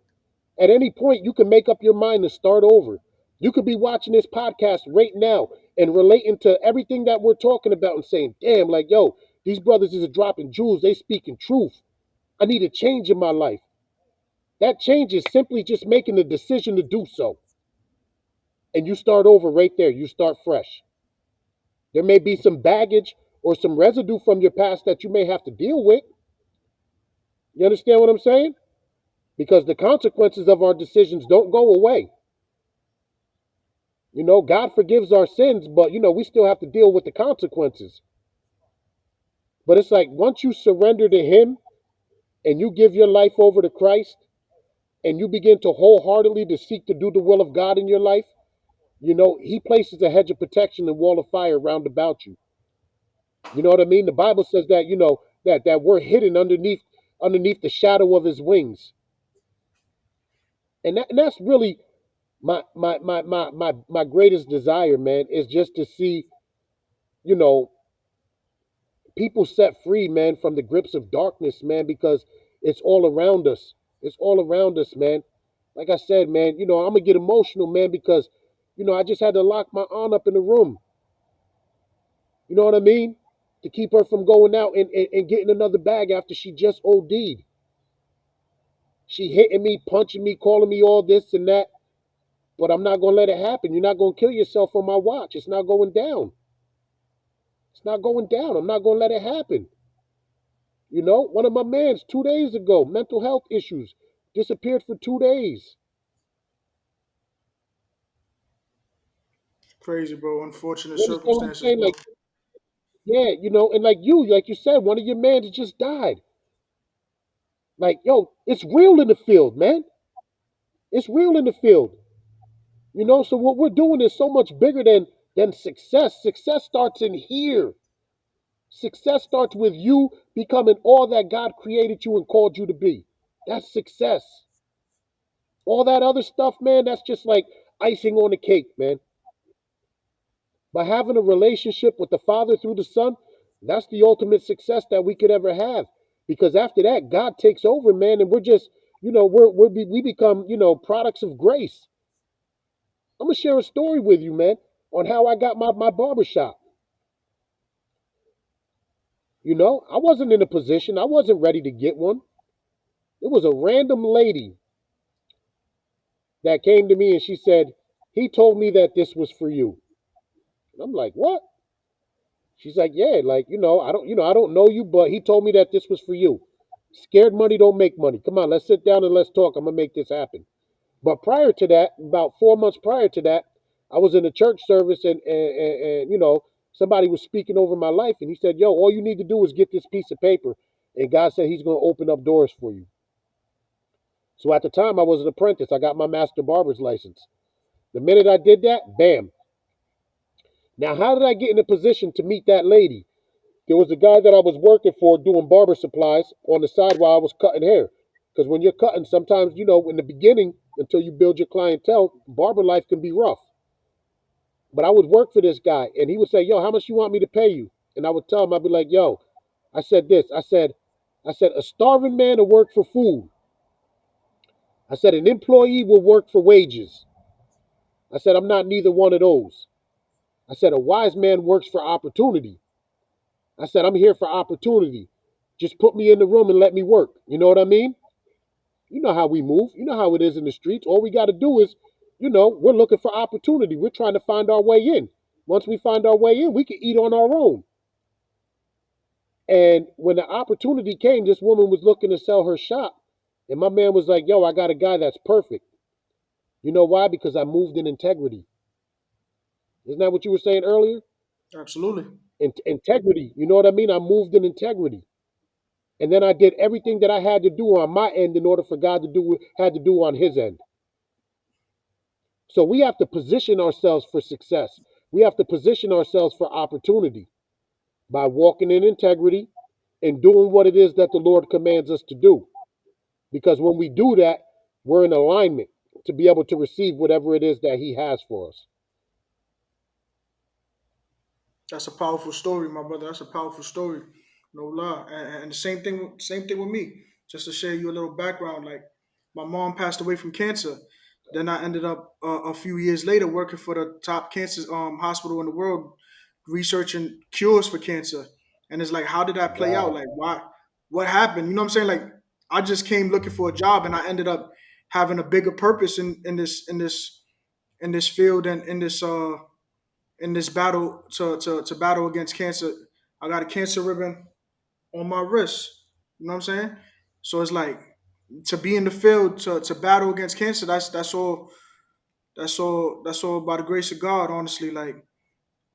At any point, you can make up your mind to start over. You could be watching this podcast right now and relating to everything that we're talking about and saying, damn, like, yo, these brothers is dropping jewels. They speaking truth. I need a change in my life. That change is simply just making the decision to do so. And you start over right there. You start fresh. There may be some baggage or some residue from your past that you may have to deal with. You understand what I'm saying? Because the consequences of our decisions don't go away. God forgives our sins, but we still have to deal with the consequences. But it's like once you surrender to him and you give your life over to Christ and you begin to wholeheartedly to seek to do the will of God in your life, he places a hedge of protection and wall of fire round about you. You know what I mean? The Bible says that, that we're hidden underneath the shadow of his wings. And that's really My greatest desire, man, is just to see, you know, people set free, man, from the grips of darkness, man, because it's all around us. It's all around us, man. Like I said, man, I'm gonna get emotional, man, because I just had to lock my aunt up in the room. You know what I mean? To keep her from going out and getting another bag after she just OD'd. She hitting me, punching me, calling me all this and that. But I'm not gonna let it happen. You're not gonna kill yourself on my watch. It's not going down. It's not going down. I'm not gonna let it happen. One of my mans 2 days ago, mental health issues, disappeared for 2 days. Crazy, bro. Unfortunate You understand what I'm circumstances, saying? bro. Like, yeah, and like you said, one of your mans just died. Like, yo, it's real in the field, man. It's real in the field. So what we're doing is so much bigger than success. Success starts in here. Success starts with you becoming all that God created you and called you to be. That's success. All that other stuff, man, that's just like icing on the cake, man. By having a relationship with the Father through the Son, that's the ultimate success that we could ever have. Because after that, God takes over, man, and we're just, we become, products of grace. I'm gonna share a story with you, man, on how I got my barbershop. I wasn't in a position, I wasn't ready to get one. It was a random lady that came to me and she said, he told me that this was for you. And I'm like, what? She's like, yeah, like, I don't know you, but he told me that this was for you. Scared money don't make money. Come on, let's sit down and let's talk. I'm gonna make this happen. But prior to that, about 4 months prior to that, I was in a church service and somebody was speaking over my life and he said, yo, all you need to do is get this piece of paper. And God said he's gonna open up doors for you. So at the time I was an apprentice. I got my master barber's license. The minute I did that, bam. Now, how did I get in a position to meet that lady? There was a guy that I was working for doing barber supplies on the side while I was cutting hair. Because when you're cutting, sometimes, in the beginning, until you build your clientele, barber life can be rough. But I would work for this guy, and he would say, yo, how much you want me to pay you? And I would tell him, I'd be like, yo, I said this. I said, a starving man will work for food. I said, an employee will work for wages. I said, I'm not neither one of those. I said, a wise man works for opportunity. I said, I'm here for opportunity. Just put me in the room and let me work. You know what I mean? You know how we move. You know how it is in the streets. All we got to do is, we're looking for opportunity. We're trying to find our way in. Once we find our way in, we can eat on our own. And when the opportunity came, this woman was looking to sell her shop. And my man was like, yo, I got a guy that's perfect. You know why? Because I moved in integrity. Isn't that what you were saying earlier? Absolutely. Integrity. You know what I mean? I moved in integrity. And then I did everything that I had to do on my end in order for God to do what had to do on his end. So we have to position ourselves for success. We have to position ourselves for opportunity by walking in integrity and doing what it is that the Lord commands us to do. Because when we do that, we're in alignment to be able to receive whatever it is that he has for us. That's a powerful story, my brother. That's a powerful story. No lie. And the same thing with me. Just to share you a little background, like my mom passed away from cancer. Then I ended up a few years later working for the top cancer hospital in the world, researching cures for cancer. And it's like, how did that play out? Wow. Like, why? What happened? You know what I'm saying? Like, I just came looking for a job, and I ended up having a bigger purpose in this field and in this battle to battle against cancer. I got a cancer ribbon on my wrist. You know what I'm saying? So it's like to be in the field to battle against cancer. That's all by the grace of God. Honestly, like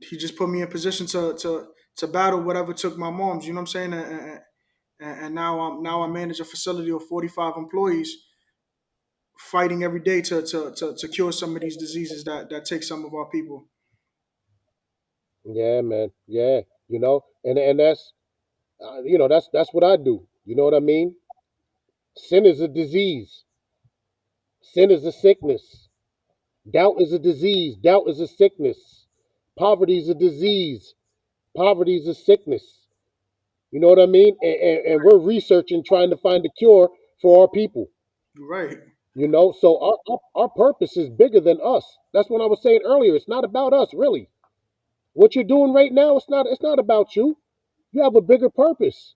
He just put me in position to battle whatever took my mom's. You know what I'm saying? And now I manage a facility of 45 employees, fighting every day to cure some of these diseases that take some of our people. Yeah, man. Yeah. And that's that's what I do. You know what I mean? Sin is a disease. Sin is a sickness. Doubt is a disease. Doubt is a sickness. Poverty is a disease. Poverty is a sickness. You know what I mean? And we're researching, trying to find a cure for our people. You're right. You know, so our purpose is bigger than us. That's what I was saying earlier. It's not about us, really. What you're doing right now, it's not about you. You have a bigger purpose.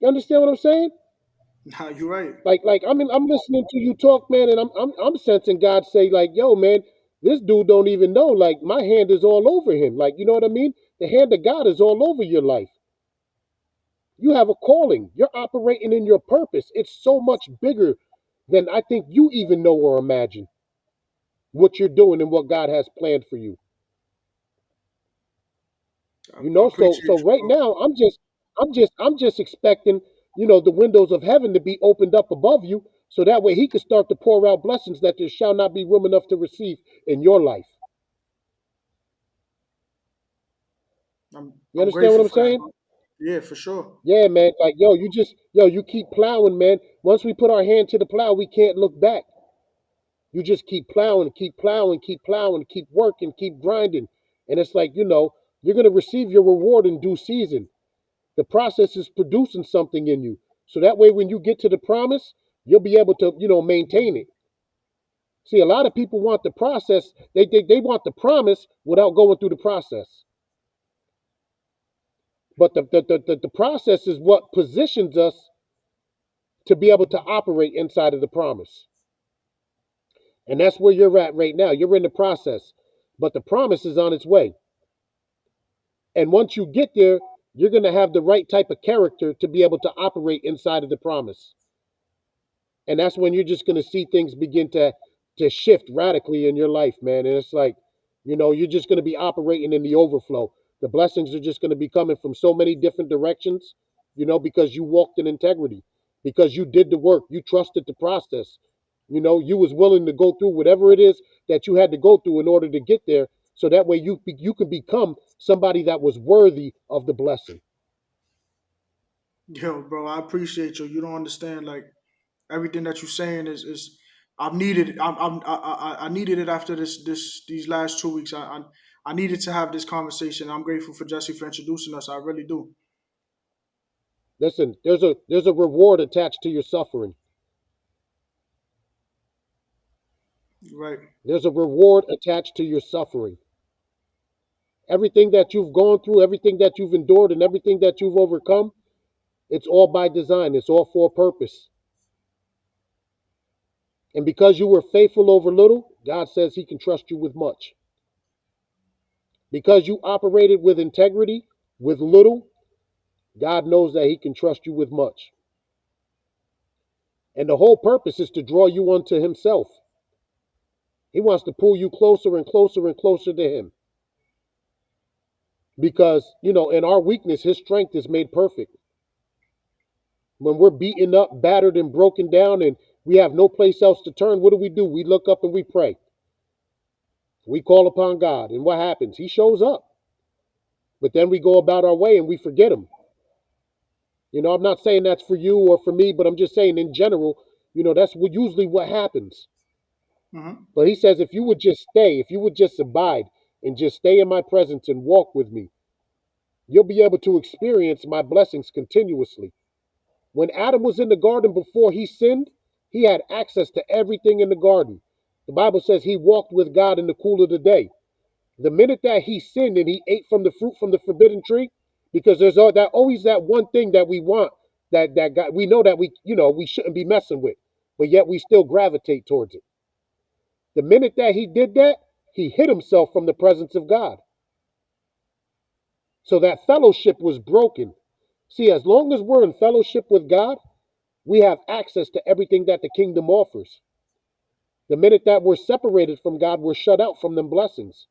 You understand what I'm saying? Nah, you're right. Like I mean, I'm listening to you talk, man, and I'm sensing God say, like, yo, man, this dude don't even know. Like, my hand is all over him. Like, you know what I mean? The hand of God is all over your life. You have a calling. You're operating in your purpose. It's so much bigger than I think you even know or imagine what you're doing and what God has planned for you. You I know, so appreciate you, right bro. now I'm just expecting, the windows of heaven to be opened up above you, so that way he can start to pour out blessings that there shall not be room enough to receive in your life. You I'm understand what grateful I'm for that, saying? bro. Yeah, for sure. Yeah, man. Like, you keep plowing, man. Once we put our hand to the plow, we can't look back. You just keep plowing, keep plowing, keep plowing, keep working, keep grinding. And it's like, you're going to receive your reward in due season. The process is producing something in you. So that way, when you get to the promise, you'll be able to, maintain it. See, a lot of people want the process, they want the promise without going through the process. But the process is what positions us to be able to operate inside of the promise. And that's where you're at right now. You're in the process, but the promise is on its way. And once you get there, you're going to have the right type of character to be able to operate inside of the promise. And that's when you're just going to see things begin to shift radically in your life, man. And it's like, you're just going to be operating in the overflow. The blessings are just going to be coming from so many different directions, because you walked in integrity, because you did the work, you trusted the process. You was willing to go through whatever it is that you had to go through in order to get there, so that way you can become somebody that was worthy of the blessing. Yo, bro, I appreciate you. You don't understand. Like everything that you're saying is I've needed. I needed it after these last 2 weeks. I needed to have this conversation. I'm grateful for Jesse for introducing us. I really do. Listen, there's a reward attached to your suffering. Right. There's a reward attached to your suffering. Everything that you've gone through, everything that you've endured, and everything that you've overcome, it's all by design. It's all for a purpose. And because you were faithful over little, God says he can trust you with much. Because you operated with integrity, with little, God knows that he can trust you with much. And the whole purpose is to draw you unto himself. He wants to pull you closer and closer and closer to him. Because, in our weakness, his strength is made perfect. When we're beaten up, battered, and broken down, and we have no place else to turn, what do? We look up and we pray. We call upon God. And what happens? He shows up. But then we go about our way and we forget him. I'm not saying that's for you or for me, but I'm just saying in general, that's usually what happens. Hmm. But he says, if you would just stay, if you would just abide and just stay in my presence and walk with me, you'll be able to experience my blessings continuously. When Adam was in the garden before he sinned, he had access to everything in the garden. The Bible says he walked with God in the cool of the day. The minute that he sinned and he ate from the fruit from the forbidden tree, because there's always that one thing that we want, that God, we know that we shouldn't be messing with, but yet we still gravitate towards it. The minute that he did that, he hid himself from the presence of God. So that fellowship was broken. See, as long as we're in fellowship with God, we have access to everything that the kingdom offers. The minute that we're separated from God, we're shut out from them blessings.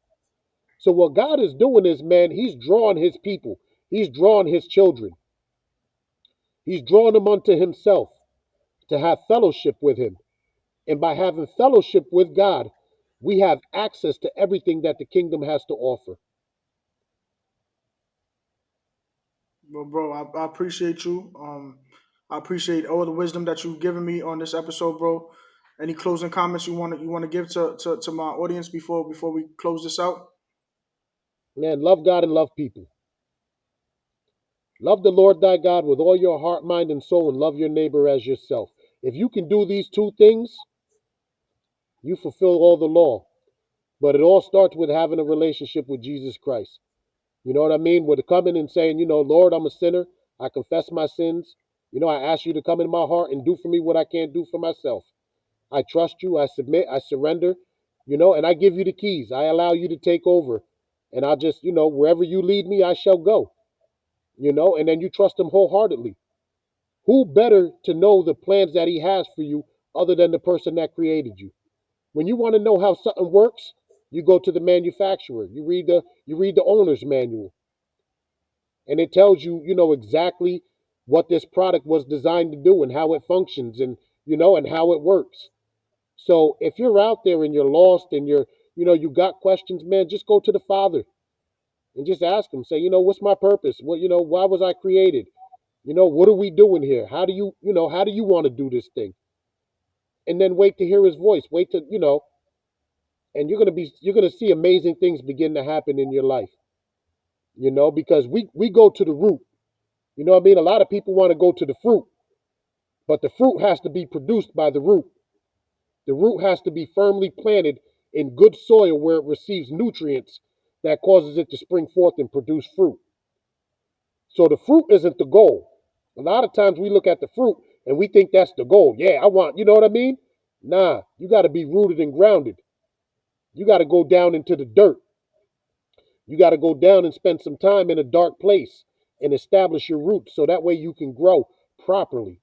So what God is doing is, man, he's drawing his people. He's drawing his children. He's drawing them unto himself to have fellowship with him. And by having fellowship with God, we have access to everything that the kingdom has to offer. Well, bro, I appreciate you. I appreciate all the wisdom that you've given me on this episode, bro. Any closing comments you want to give to my audience before we close this out? Man, love God and love people. Love the Lord thy God with all your heart, mind, and soul, and love your neighbor as yourself. If you can do these two things, you fulfill all the law. But it all starts with having a relationship with Jesus Christ. You know what I mean? With coming and saying, Lord, I'm a sinner. I confess my sins. I ask you to come into my heart and do for me what I can't do for myself. I trust you. I submit. I surrender. And I give you the keys. I allow you to take over. And I just, wherever you lead me, I shall go. And then you trust him wholeheartedly. Who better to know the plans that he has for you other than the person that created you? When you want to know how something works, you go to the manufacturer. You read the owner's manual, and it tells you, exactly what this product was designed to do and how it functions and how it works. So if you're out there and you're lost and you got questions, man, just go to the Father and just ask him. Say, what's my purpose? Why was I created? What are we doing here? How do you want to do this thing? And then wait to hear his voice. Wait to, and you're gonna see amazing things begin to happen in your life. Because we go to the root. You know what I mean? A lot of people want to go to the fruit, but the fruit has to be produced by the root. The root has to be firmly planted in good soil where it receives nutrients that causes it to spring forth and produce fruit. So the fruit isn't the goal. A lot of times we look at the fruit and we think that's the goal. Yeah, I want, you know what I mean? Nah, you got to be rooted and grounded. You got to go down into the dirt. You got to go down and spend some time in a dark place and establish your roots so that way you can grow properly.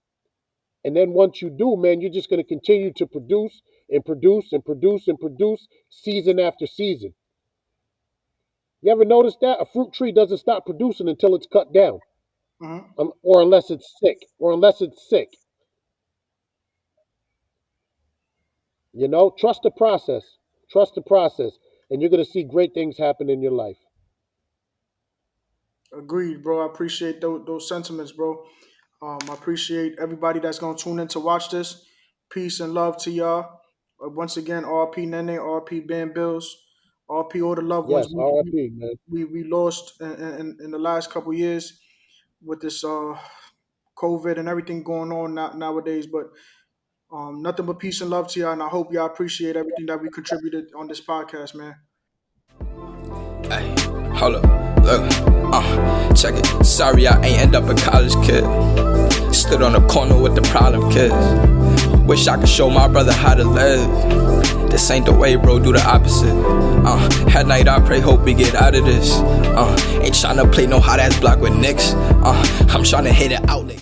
And then once you do, man, you're just going to continue to produce and produce and produce and produce season after season. You ever notice that? A fruit tree doesn't stop producing until it's cut down, Mm-hmm. or unless it's sick, Trust the process. Trust the process, and you're going to see great things happen in your life. Agreed, bro. I appreciate those sentiments, bro. I appreciate everybody that's gonna tune in to watch this. Peace and love to y'all. Once again, RP Nene, RP Ben Bills, RP all the loved ones Yes, RIP, man. we lost in the last couple years with this COVID and everything going on nowadays. But nothing but peace and love to y'all, and I hope y'all appreciate everything that we contributed on this podcast, man. Hey, hold up, look, check it. Sorry I ain't end up a college kid. Stood on the corner with the problem kids. Wish I could show my brother how to live. This ain't the way, bro, do the opposite. At night I pray, hope we get out of this. Ain't tryna play no hot ass block with Knicks. I'm tryna hit an outlet.